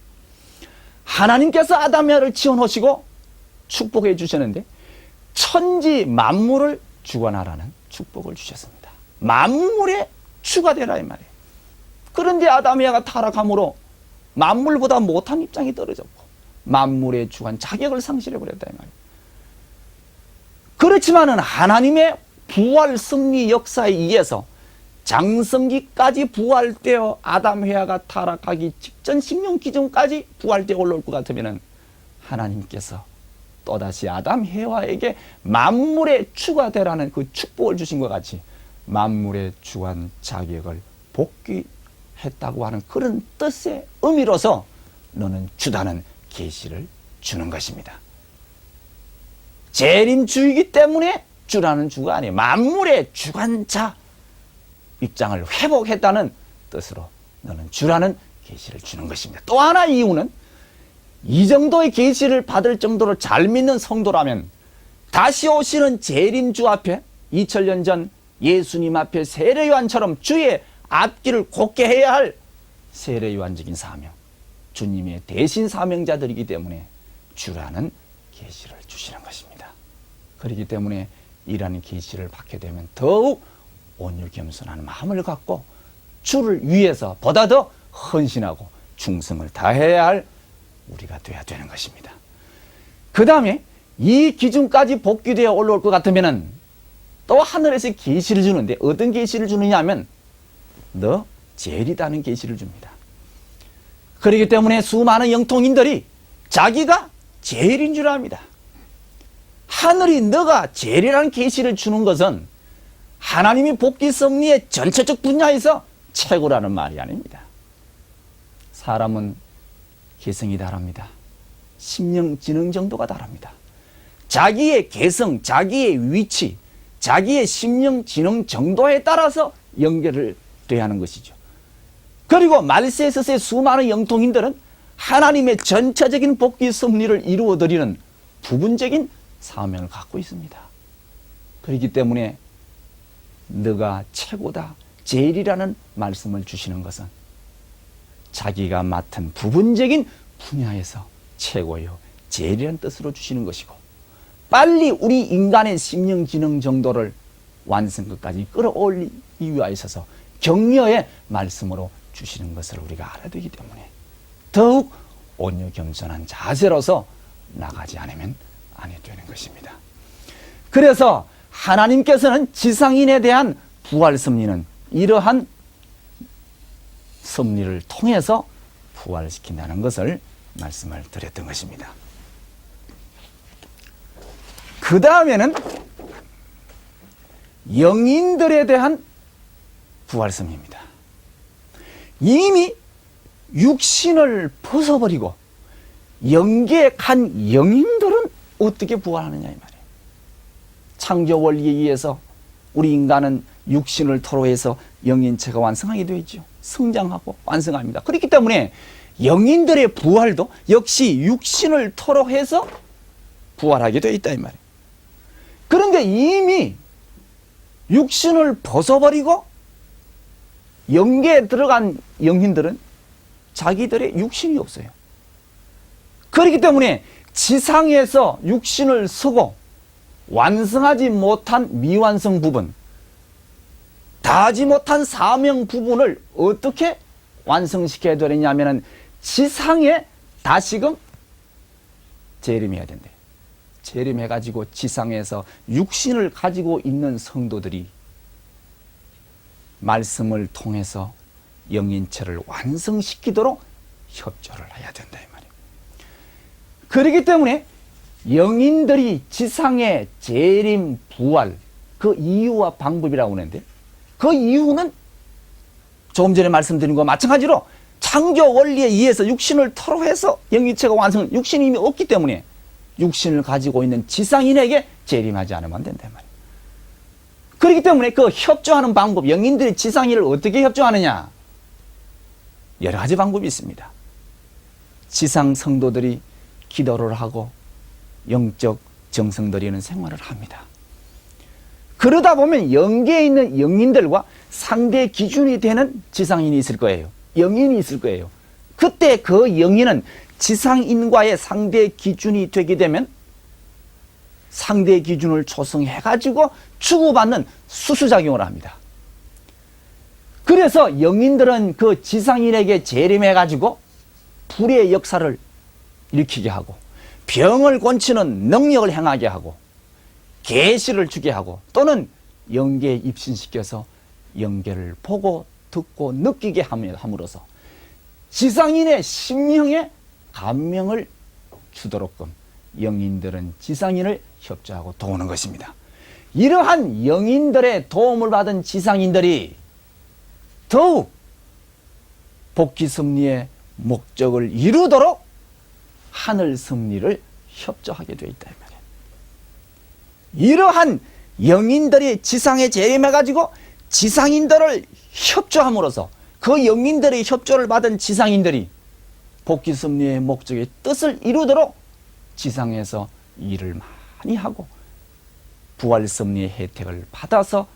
하나님께서 아담 혜와를 지어놓으시고 축복해 주셨는데 천지 만물을 주관하라는 축복을 주셨습니다. 만물의 주가 되라 이 말이에요. 그런데 아담 혜와가 타락함으로 만물보다 못한 입장이 떨어졌고 만물의 주관 자격을 상실해버렸다 이 말이에요. 그렇지만은 하나님의 부활 섭리 역사에 의해서 장성기까지 부활되어 아담 혜와가 타락하기 직전 식량 기준까지 부활되어 올라올 것 같으면 하나님께서 또다시 아담 혜와에게 만물의 주가 되라는 그 축복을 주신 것 같이 만물의 주관 자격을 복귀했다고 하는 그런 뜻의 의미로서 너는 주다는 계시를 주는 것입니다. 재림주이기 때문에 주라는 주가 아니에요. 만물의 주관자 입장을 회복했다는 뜻으로 너는 주라는 계시를 주는 것입니다. 또 하나 이유는 이 정도의 계시를 받을 정도로 잘 믿는 성도라면 다시 오시는 재림주 앞에 2000년 전 예수님 앞에 세례요한처럼 주의 앞길을 곱게 해야 할 세례요한적인 사명, 주님의 대신 사명자들이기 때문에 주라는 계시를 주시는 것입니다. 그렇기 때문에 이라는 계시를 받게 되면 더욱 온유 겸손한 마음을 갖고 주를 위해서 보다 더 헌신하고 충성을 다해야 할 우리가 되어야 되는 것입니다. 그 다음에 이 기준까지 복귀되어 올라올 것 같으면 또 하늘에서 계시를 주는데 어떤 계시를 주느냐 하면 너 젤이다는 계시를 줍니다. 그렇기 때문에 수많은 영통인들이 자기가 젤인 줄 압니다. 하늘이 너가 젤이라는 계시를 주는 것은 하나님이 복귀 섭리의 전체적 분야에서 최고라는 말이 아닙니다. 사람은 개성이 다릅니다. 심령 지능 정도가 다릅니다. 자기의 개성, 자기의 위치, 자기의 심령 지능 정도에 따라서 연결을 돼야 하는 것이죠. 그리고 말세에서의 수많은 영통인들은 하나님의 전체적인 복귀 섭리를 이루어드리는 부분적인 사명을 갖고 있습니다. 그렇기 때문에 너가 최고다, 제일이라는 말씀을 주시는 것은 자기가 맡은 부분적인 분야에서 최고요, 제일이라는 뜻으로 주시는 것이고 빨리 우리 인간의 심령지능 정도를 완성까지 끌어올리기 위하여 있어서 격려의 말씀으로 주시는 것을 우리가 알아야 되기 때문에 더욱 온유 겸손한 자세로서 나가지 않으면 안 되는 것입니다. 그래서 하나님께서는 지상인에 대한 부활 섭리는 이러한 섭리를 통해서 부활시킨다는 것을 말씀을 드렸던 것입니다. 그 다음에는 영인들에 대한 부활 섭리입니다. 이미 육신을 벗어버리고 영계에 간 영인들은 어떻게 부활하느냐 이 말이에요. 창조 원리에 의해서 우리 인간은 육신을 토로해서 영인체가 완성하게 되어 있죠. 성장하고 완성합니다. 그렇기 때문에 영인들의 부활도 역시 육신을 토로해서 부활하게 되어 있다 이 말이에요. 그런데 이미 육신을 벗어버리고 영계에 들어간 영인들은 자기들의 육신이 없어요. 그렇기 때문에 지상에서 육신을 쓰고 완성하지 못한 미완성 부분, 다하지 못한 사명 부분을 어떻게 완성시켜야 되느냐면 지상에 다시금 재림해야 된대. 재림해가지고 지상에서 육신을 가지고 있는 성도들이 말씀을 통해서 영인체를 완성시키도록 협조를 해야 된다 이 말이에요. 그렇기 때문에 영인들이 지상의 재림 부활 그 이유와 방법이라고 하는데 그 이유는 조금 전에 말씀드린 것과 마찬가지로 창조 원리에 의해서 육신을 토로해서 영인체가 완성, 육신이 이미 없기 때문에 육신을 가지고 있는 지상인에게 재림하지 않으면 안 된다 말이에요. 그렇기 때문에 그 협조하는 방법, 영인들이 지상인을 어떻게 협조하느냐? 여러 가지 방법이 있습니다. 지상 성도들이 기도를 하고 영적 정성 들이는 생활을 합니다. 그러다 보면 영계에 있는 영인들과 상대 기준이 되는 지상인이 있을 거예요. 영인이 있을 거예요. 그때 그 영인은 지상인과의 상대 기준이 되게 되면 상대 기준을 조성해가지고 주고받는 수수작용을 합니다. 그래서 영인들은 그 지상인에게 재림해가지고 불의 역사를 일으키게 하고 병을 고치는 능력을 행하게 하고 계시를 주게 하고 또는 영계에 입신시켜서 영계를 보고 듣고 느끼게 함으로써 지상인의 심령에 감명을 주도록끔 영인들은 지상인을 협조하고 도우는 것입니다. 이러한 영인들의 도움을 받은 지상인들이 더욱 복귀 섭리의 목적을 이루도록 하늘 섭리를 협조하게 되어 있다. 이러한 영인들이 지상에 재림해가지고 지상인들을 협조함으로써 그 영인들의 협조를 받은 지상인들이 복귀 섭리의 목적의 뜻을 이루도록 지상에서 일을 많이 하고 부활 섭리의 혜택을 받아서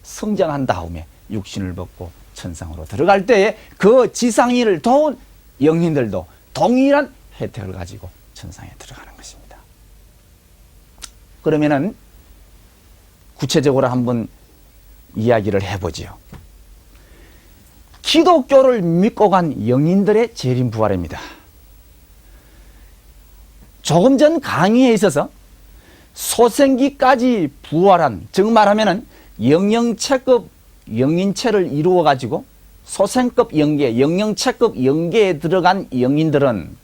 성장한 다음에 육신을 벗고 천상으로 들어갈 때에 그 지상인을 도운 영인들도 동일한 혜택을 가지고 천상에 들어가는 것입니다. 그러면은 구체적으로 한번 이야기를 해보지요. 기독교를 믿고 간 영인들의 재림 부활입니다. 조금 전 강의에 있어서 소생기까지 부활한, 즉 말하면은 영영체급 영인체를 이루어 가지고 소생급 영계, 영영체급 영계에 들어간 영인들은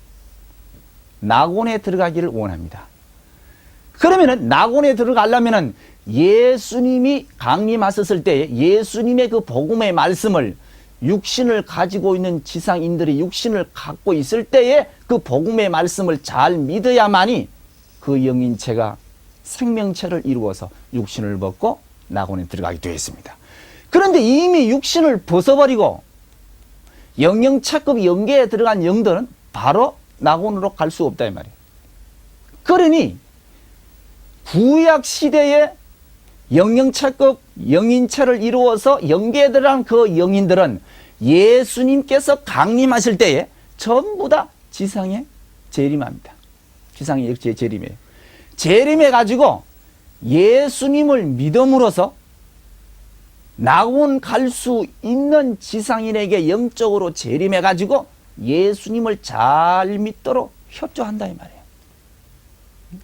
낙원에 들어가기를 원합니다. 그러면은 낙원에 들어가려면은 예수님이 강림하셨을 때 예수님의 그 복음의 말씀을 육신을 가지고 있는 지상인들이 육신을 갖고 있을 때에 그 복음의 말씀을 잘 믿어야만이 그 영인체가 생명체를 이루어서 육신을 벗고 낙원에 들어가게 되어 있습니다. 그런데 이미 육신을 벗어버리고 영영체급 영계에 들어간 영들은 바로 낙원으로 갈 수 없다 이 말이에요. 그러니 구약 시대에 영영체급 영인체를 이루어서 영계에 들어간 그 영인들은 예수님께서 강림하실 때에 전부 다 지상에 재림합니다. 지상에 역지에 재림해요. 재림해가지고 예수님을 믿음으로써 낙원 갈 수 있는 지상인에게 영적으로 재림해가지고 예수님을 잘 믿도록 협조한다 이 말이에요.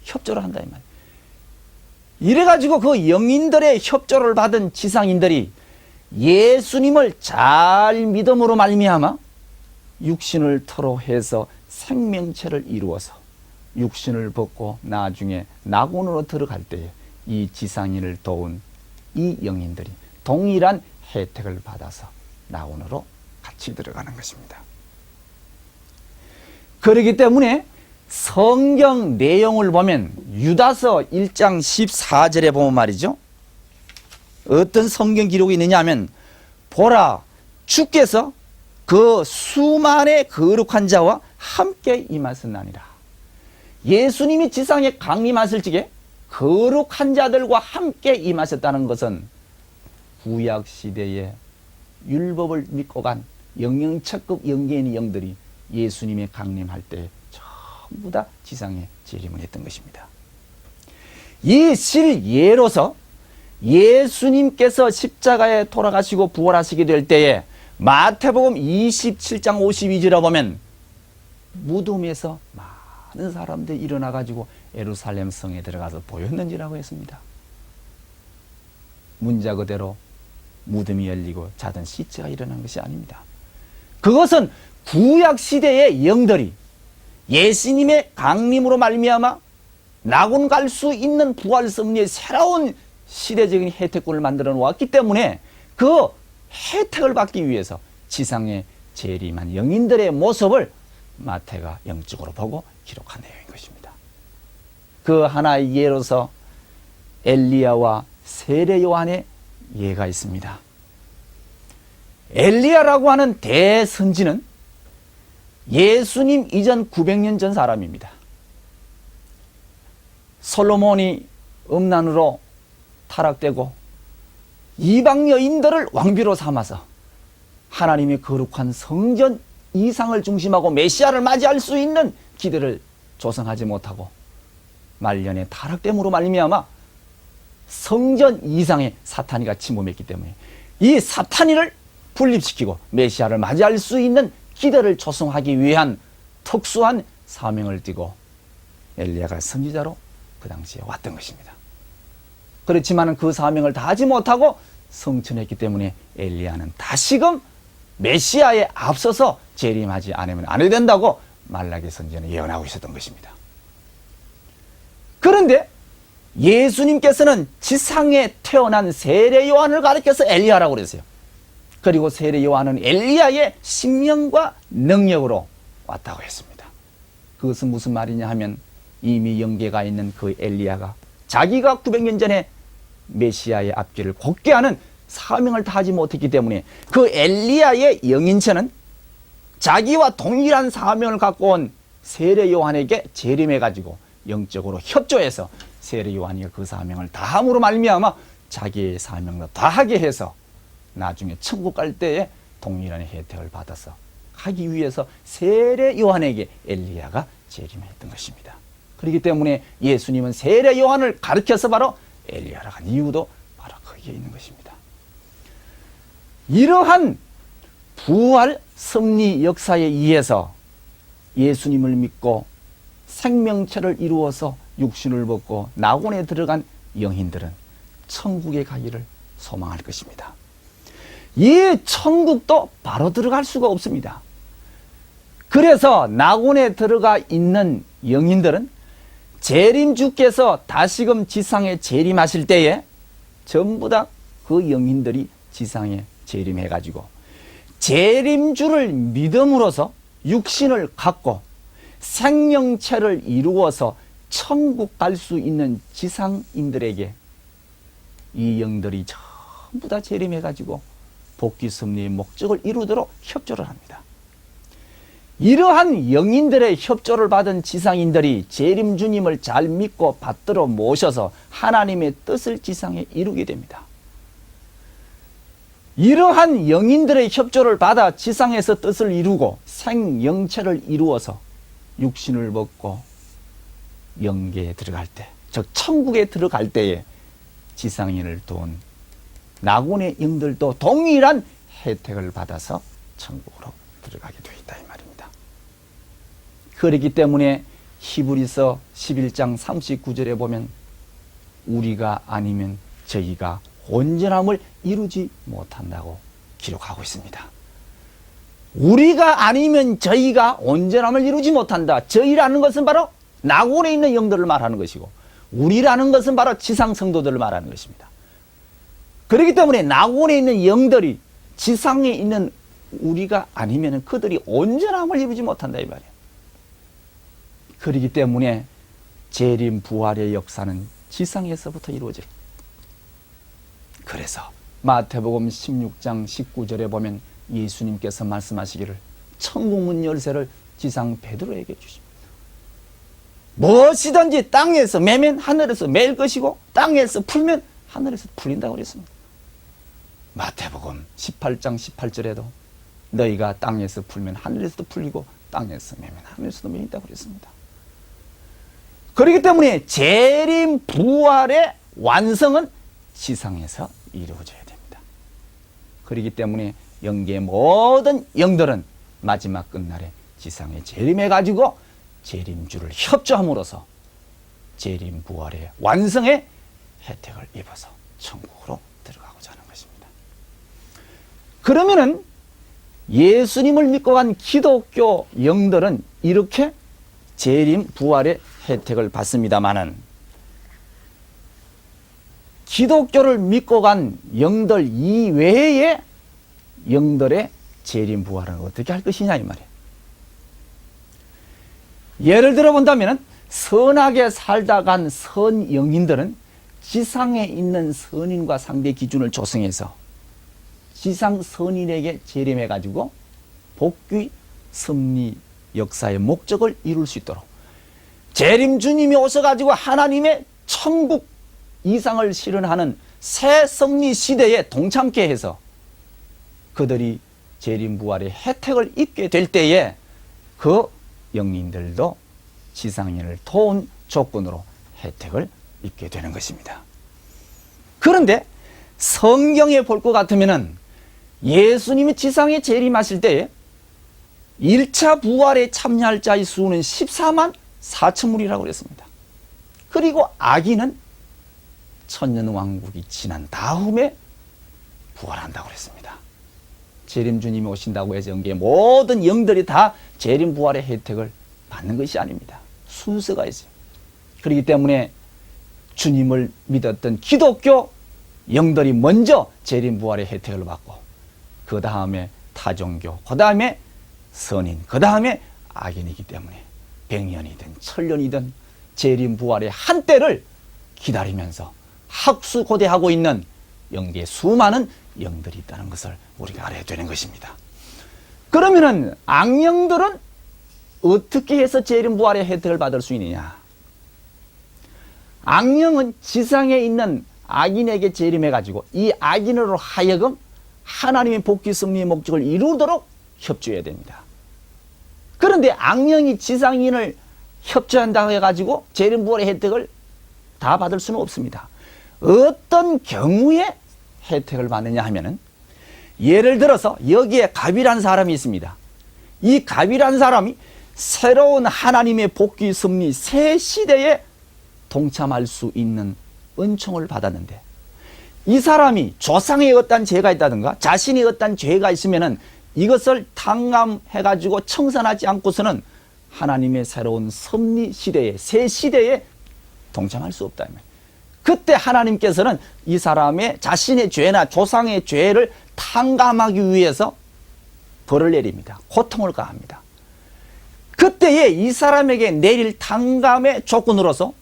협조를 한다 이 말이에요. 이래가지고 그 영인들의 협조를 받은 지상인들이 예수님을 잘 믿음으로 말미암아 육신을 토로해서 생명체를 이루어서 육신을 벗고 나중에 낙원으로 들어갈 때에 이 지상인을 도운 이 영인들이 동일한 혜택을 받아서 낙원으로 같이 들어가는 것입니다. 그렇기 때문에 성경 내용을 보면 유다서 1장 14절에 보면 말이죠. 어떤 성경 기록이 있느냐 하면 보라 주께서 그 수만의 거룩한 자와 함께 임하셨나니라. 예수님이 지상에 강림하실 적에 거룩한 자들과 함께 임하셨다는 것은 구약 시대에 율법을 믿고 간 영영체급 영계인 영들이 예수님의 강림할 때 전부 다 지상에 재림을 했던 것입니다. 이 실예로서 예수님께서 십자가에 돌아가시고 부활하시게 될 때에 마태복음 27장 52절에 보면 무덤에서 많은 사람들이 일어나 가지고 예루살렘 성에 들어가서 보였는지라고 했습니다. 문자 그대로 무덤이 열리고 자던 시체가 일어난 것이 아닙니다. 그것은 구약 시대의 영들이 예수님의 강림으로 말미암아 낙원 갈 수 있는 부활 섭리의 새로운 시대적인 혜택권을 만들어 놓았기 때문에 그 혜택을 받기 위해서 지상에 재림한 영인들의 모습을 마태가 영적으로 보고 기록한 내용인 것입니다. 그 하나의 예로서 엘리야와 세례 요한의 예가 있습니다. 엘리야라고 하는 대선지는 예수님 이전 900년 전 사람입니다. 솔로몬이 음란으로 타락되고 이방 여인들을 왕비로 삼아서 하나님의 거룩한 성전 이상을 중심하고 메시아를 맞이할 수 있는 기대를 조성하지 못하고 말년에 타락됨으로 말미암아 성전 이상의 사탄이가 침범했기 때문에 이 사탄이를 분립시키고 메시아를 맞이할 수 있는 기대를 조성하기 위한 특수한 사명을 띠고 엘리야가 선지자로 그 당시에 왔던 것입니다. 그렇지만 그 사명을 다하지 못하고 성천했기 때문에 엘리야는 다시금 메시아에 앞서서 재림하지 않으면 안 해야 된다고 말라기 선지자는 예언하고 있었던 것입니다. 그런데 예수님께서는 지상에 태어난 세례 요한을 가리켜서 엘리야라고 그랬어요. 그리고 세례 요한은 엘리야의 신명과 능력으로 왔다고 했습니다. 그것은 무슨 말이냐 하면 이미 영계가 있는 그 엘리야가 자기가 900년 전에 메시아의 앞길을 걷게 하는 사명을 다하지 못했기 때문에 그 엘리야의 영인체는 자기와 동일한 사명을 갖고 온 세례 요한에게 재림해가지고 영적으로 협조해서 세례 요한이 그 사명을 다함으로 말미암아 자기의 사명을 다하게 해서 나중에 천국 갈 때에 동일한 혜택을 받아서 하기 위해서 세례 요한에게 엘리야가 재림했던 것입니다. 그렇기 때문에 예수님은 세례 요한을 가르쳐서 바로 엘리야라고 한 이유도 바로 거기에 있는 것입니다. 이러한 부활 섭리 역사에 의해서 예수님을 믿고 생명체를 이루어서 육신을 벗고 낙원에 들어간 영인들은 천국에 가기를 소망할 것입니다. 이 천국도 바로 들어갈 수가 없습니다. 그래서 낙원에 들어가 있는 영인들은 재림주께서 다시금 지상에 재림하실 때에 전부 다 그 영인들이 지상에 재림해가지고 재림주를 믿음으로써 육신을 갖고 생명체를 이루어서 천국 갈 수 있는 지상인들에게 이 영들이 전부 다 재림해가지고 복귀 섭리의 목적을 이루도록 협조를 합니다. 이러한 영인들의 협조를 받은 지상인들이 재림주님을 잘 믿고 받들어 모셔서 하나님의 뜻을 지상에 이루게 됩니다. 이러한 영인들의 협조를 받아 지상에서 뜻을 이루고 생영체를 이루어서 육신을 벗고 영계에 들어갈 때, 즉 천국에 들어갈 때에 지상인을 도운 낙원의 영들도 동일한 혜택을 받아서 천국으로 들어가게 되어 있다 이 말입니다. 그렇기 때문에 히브리서 11장 39절에 보면 우리가 아니면 저희가 온전함을 이루지 못한다고 기록하고 있습니다. 우리가 아니면 저희가 온전함을 이루지 못한다. 저희라는 것은 바로 낙원에 있는 영들을 말하는 것이고 우리라는 것은 바로 지상 성도들을 말하는 것입니다. 그렇기 때문에 낙원에 있는 영들이 지상에 있는 우리가 아니면 그들이 온전함을 이루지 못한다 이 말이에요. 그렇기 때문에 재림 부활의 역사는 지상에서부터 이루어져요. 그래서 마태복음 16장 19절에 보면 예수님께서 말씀하시기를 천국문 열쇠를 지상 베드로에게 주십니다. 무엇이든지 땅에서 매면 하늘에서 매일 것이고 땅에서 풀면 하늘에서 풀린다고 그랬습니다. 마태복음 18장 18절에도 너희가 땅에서 풀면 하늘에서도 풀리고 땅에서 매면 하늘에서도 매인다고 그랬습니다. 그렇기 때문에 재림 부활의 완성은 지상에서 이루어져야 됩니다. 그렇기 때문에 영계의 모든 영들은 마지막 끝날에 지상에 재림해가지고 재림주를 협조함으로써 재림 부활의 완성의 혜택을 입어서 천국으로 들어가고자 하는 것입니다. 그러면은 예수님을 믿고 간 기독교 영들은 이렇게 재림 부활의 혜택을 받습니다마는 기독교를 믿고 간 영들 이외의 영들의 재림 부활은 어떻게 할 것이냐 이 말이에요. 예를 들어 본다면 선하게 살다 간 선 영인들은 지상에 있는 선인과 상대 기준을 조성해서 지상 선인에게 재림해가지고 복귀 섭리 역사의 목적을 이룰 수 있도록 재림 주님이 오셔가지고 하나님의 천국 이상을 실현하는 새 섭리 시대에 동참케 해서 그들이 재림 부활의 혜택을 입게 될 때에 그 영린들도 지상인을 도운 조건으로 혜택을 입게 되는 것입니다. 그런데 성경에 볼 것 같으면은 예수님이 지상에 재림하실 때에 1차 부활에 참여할 자의 수는 14만 4천물이라고 그랬습니다. 그리고 아기는 천년왕국이 지난 다음에 부활한다고 그랬습니다. 재림 주님이 오신다고 해서 영계의 모든 영들이 다 재림 부활의 혜택을 받는 것이 아닙니다. 순서가 있어요. 그렇기 때문에 주님을 믿었던 기독교 영들이 먼저 재림 부활의 혜택을 받고 그 다음에 타종교, 그 다음에 선인, 그 다음에 악인이기 때문에 100년이든 1000년이든 재림 부활의 한때를 기다리면서 학수고대하고 있는 영계에 수많은 영들이 있다는 것을 우리가 알아야 되는 것입니다. 그러면은 악령들은 어떻게 해서 재림 부활의 혜택을 받을 수 있느냐? 악령은 지상에 있는 악인에게 재림해가지고 이 악인으로 하여금 하나님의 복귀 섭리의 목적을 이루도록 협조해야 됩니다. 그런데 악령이 지상인을 협조한다고 해가지고 재림 부활의 혜택을 다 받을 수는 없습니다. 어떤 경우에 혜택을 받느냐 하면은 예를 들어서 여기에 갑이라는 사람이 있습니다. 이 갑이라는 사람이 새로운 하나님의 복귀 섭리 새 시대에 동참할 수 있는 은총을 받았는데 이 사람이 조상의 어떤 죄가 있다든가 자신의 어떤 죄가 있으면은 이것을 탕감해가지고 청산하지 않고서는 하나님의 새로운 섭리 시대에 새 시대에 동참할 수 없다. 그때 하나님께서는 이 사람의 자신의 죄나 조상의 죄를 탕감하기 위해서 벌을 내립니다. 고통을 가합니다. 그때에 이 사람에게 내릴 탕감의 조건으로서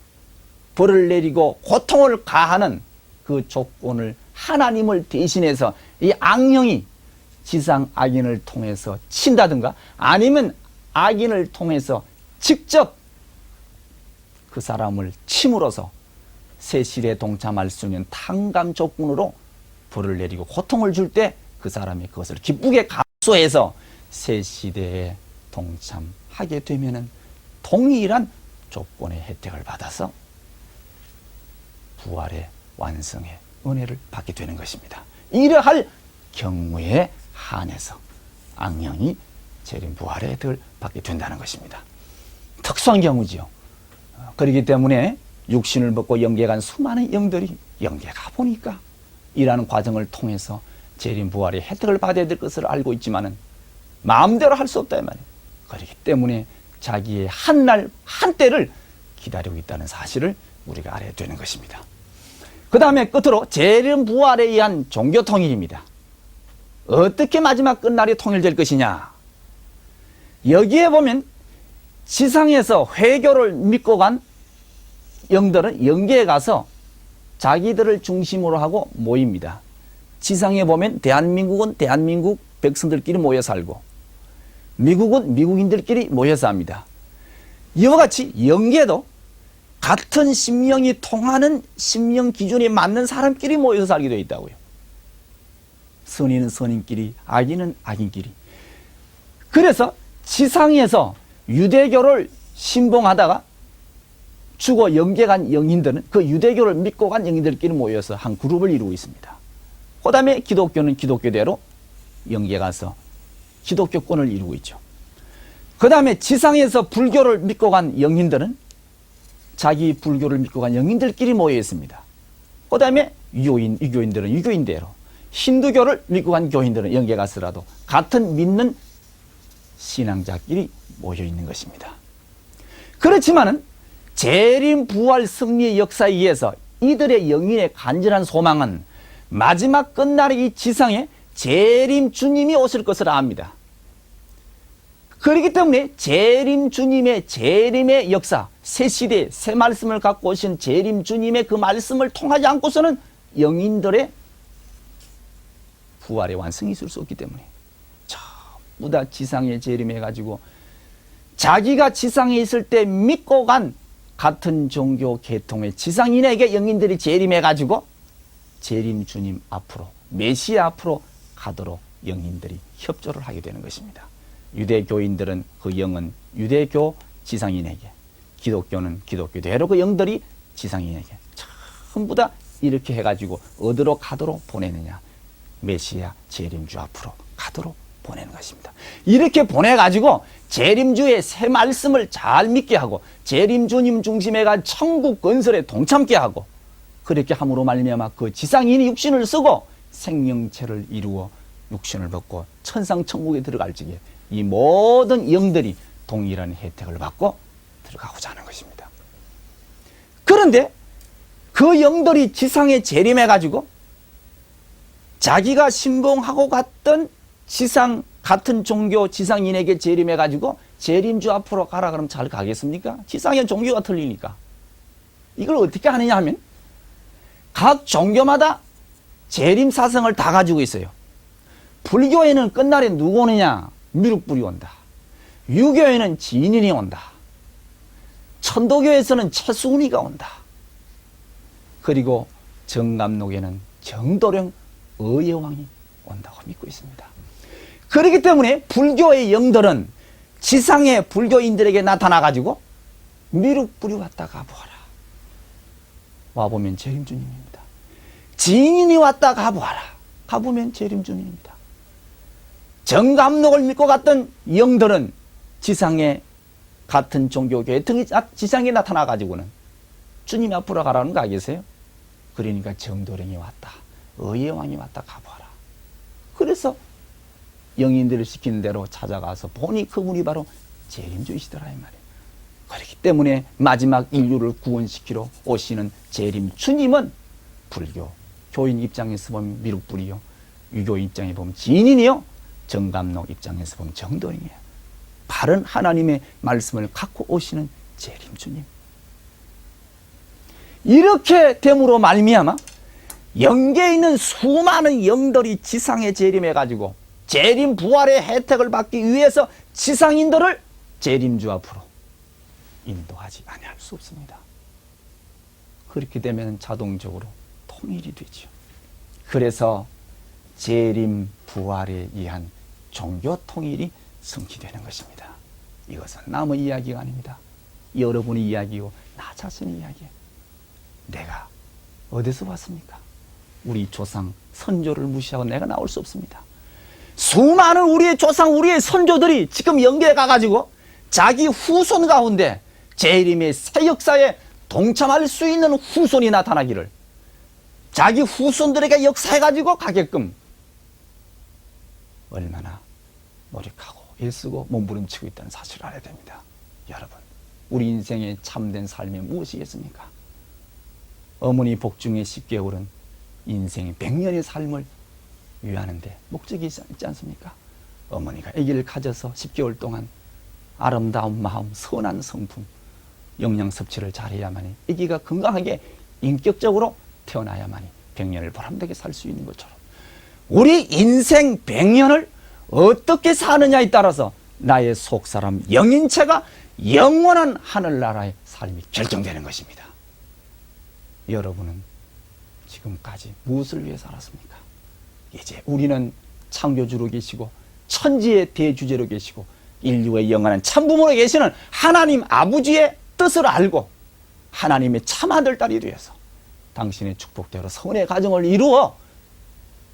벌을 내리고 고통을 가하는 그 조건을 하나님을 대신해서 이 악령이 지상 악인을 통해서 친다든가 아니면 악인을 통해서 직접 그 사람을 침으로써 새 시대에 동참할 수 있는 탕감 조건으로 벌을 내리고 고통을 줄 때 그 사람이 그것을 기쁘게 감수해서 새 시대에 동참하게 되면은 동일한 조건의 혜택을 받아서 부활의 완성의 은혜를 받게 되는 것입니다. 이러할 경우에 한해서 악령이 재림 부활의 혜택을 받게 된다는 것입니다. 특수한 경우지요. 그렇기 때문에 육신을 벗고 영계에 간 수많은 영들이 영계에 가보니까 이라는 과정을 통해서 재림 부활의 혜택을 받아야 될 것을 알고 있지만은 마음대로 할 수 없다 이 말이에요. 그렇기 때문에 자기의 한날 한때를 기다리고 있다는 사실을 우리가 알아야 되는 것입니다. 그 다음에 끝으로 재림 부활에 의한 종교 통일입니다. 어떻게 마지막 끝날이 통일될 것이냐? 여기에 보면 지상에서 회교를 믿고 간 영들은 영계에 가서 자기들을 중심으로 하고 모입니다. 지상에 보면 대한민국은 대한민국 백성들끼리 모여 살고 미국은 미국인들끼리 모여서 합니다. 이와 같이 영계도 같은 심령이 통하는 심령 기준에 맞는 사람끼리 모여서 살게 되어 있다고요. 선인은 선인끼리, 악인은 악인끼리. 그래서 지상에서 유대교를 신봉하다가 죽어 영계 간 영인들은 그 유대교를 믿고 간 영인들끼리 모여서 한 그룹을 이루고 있습니다. 그 다음에 기독교는 기독교대로 영계 가서 기독교권을 이루고 있죠. 그 다음에 지상에서 불교를 믿고 간 영인들은 자기 불교를 믿고 간 영인들끼리 모여 있습니다. 그 다음에 유교인들은 유교인대로, 힌두교를 믿고 간 교인들은 영계 가서라도 같은 믿는 신앙자끼리 모여 있는 것입니다. 그렇지만은 재림 부활 승리의 역사에 의해서 이들의 영인의 간절한 소망은 마지막 끝날의 이 지상에 재림 주님이 오실 것을 압니다. 그렇기 때문에 재림 주님의 재림의 역사, 새 시대 새 말씀을 갖고 오신 재림 주님의 그 말씀을 통하지 않고서는 영인들의 부활의 완성이 있을 수 없기 때문에 전부 다 지상에 재림해가지고 자기가 지상에 있을 때 믿고 간 같은 종교 계통의 지상인에게 영인들이 재림해가지고 재림 주님 앞으로 메시아 앞으로 가도록 영인들이 협조를 하게 되는 것입니다. 유대교인들은 그 영은 유대교 지상인에게, 기독교는 기독교대로 그 영들이 지상인에게 전부 다 이렇게 해가지고 어디로 가도록 보내느냐, 메시아 재림주 앞으로 가도록 보내는 것입니다. 이렇게 보내가지고 재림주의 새 말씀을 잘 믿게 하고 재림주님 중심에가 천국 건설에 동참케 하고, 그렇게 함으로 말미암아 그 지상인이 육신을 쓰고 생명체를 이루어 육신을 벗고 천상천국에 들어갈 적에 이 모든 영들이 동일한 혜택을 받고 들어가고자 하는 것입니다. 그런데 그 영들이 지상에 재림해가지고 자기가 신봉하고 갔던 지상 같은 종교 지상인에게 재림해가지고 재림주 앞으로 가라 그러면 잘 가겠습니까? 지상의 종교가 틀리니까. 이걸 어떻게 하느냐 하면 각 종교마다 재림 사성을 다 가지고 있어요. 불교에는 끝날에 누구 오느냐? 미륵불이 온다. 유교에는 진인이 온다. 천도교에서는 최수훈이가 온다. 그리고 정감록에는 정도령 의예왕이 온다고 믿고 있습니다. 그렇기 때문에 불교의 영들은 지상의 불교인들에게 나타나가지고 미륵불이 왔다 가보아라. 와보면 재림주님입니다. 진인이 왔다 가보아라. 가보면 재림주님입니다. 정감록을 믿고 갔던 영들은 지상의 같은 종교교회 등이 지상에 나타나가지고는 주님 앞으로 가라는 거 알겠어요? 그러니까 정도령이 왔다. 의예왕이 왔다 가보아라. 그래서 영인들을 시키는 대로 찾아가서 보니 그분이 바로 재림주이시더라 이 말이에요. 그렇기 때문에 마지막 인류를 구원시키러 오시는 재림 주님은 불교 교인 입장에서 보면 미륵불이요, 유교 입장에 보면 진인이요, 정감록 입장에서 보면 정도령이에요. 바른 하나님의 말씀을 갖고 오시는 재림 주님. 이렇게 됨으로 말미암아 영계에 있는 수많은 영들이 지상에 재림해가지고 재림 부활의 혜택을 받기 위해서 지상인들을 재림주 앞으로 인도하지 아니할 수 없습니다. 그렇게 되면 자동적으로 통일이 되죠. 그래서 재림 부활에 의한 종교 통일이 성취되는 것입니다. 이것은 남의 이야기가 아닙니다. 여러분의 이야기요, 나 자신의 이야기예요. 내가 어디서 왔습니까? 우리 조상 선조를 무시하고 내가 나올 수 없습니다. 수많은 우리의 조상, 우리의 선조들이 지금 영계에 가가지고 자기 후손 가운데 재림의 새 역사에 동참할 수 있는 후손이 나타나기를, 자기 후손들에게 역사해가지고 가게끔 얼마나 노력하고 일쓰고 몸부림치고 있다는 사실을 알아야 됩니다. 여러분, 우리 인생의 참된 삶이 무엇이겠습니까? 어머니 복중에 10개월은 인생의 100년의 삶을 위하는데 목적이 있지 않습니까? 어머니가 아기를 가져서 10개월 동안 아름다운 마음, 선한 성품, 영양 섭취를 잘해야만이 아기가 건강하게 인격적으로 태어나야만이 100년을 보람되게 살 수 있는 것처럼 우리 인생 100년을 어떻게 사느냐에 따라서 나의 속사람 영인체가 영원한 하늘나라의 삶이 결정되는 것입니다. 여러분은 지금까지 무엇을 위해 살았습니까? 이제 우리는 창조주로 계시고 천지의 대주제로 계시고 인류의 영원한 참부모로 계시는 하나님 아버지의 뜻을 알고 하나님의 참 아들 딸이 되어서 당신의 축복대로 선의 가정을 이루어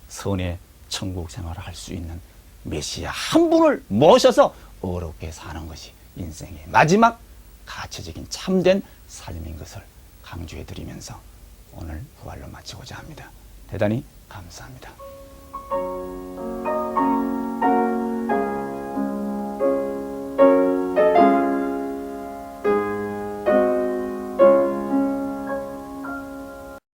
선의 천국 생활을 할 수 있는 메시아 한 분을 모셔서 어렵게 사는 것이 인생의 마지막 가치적인 참된 삶인 것을 강조해 드리면서 오늘 부활로 마치고자 합니다. 대단히 감사합니다.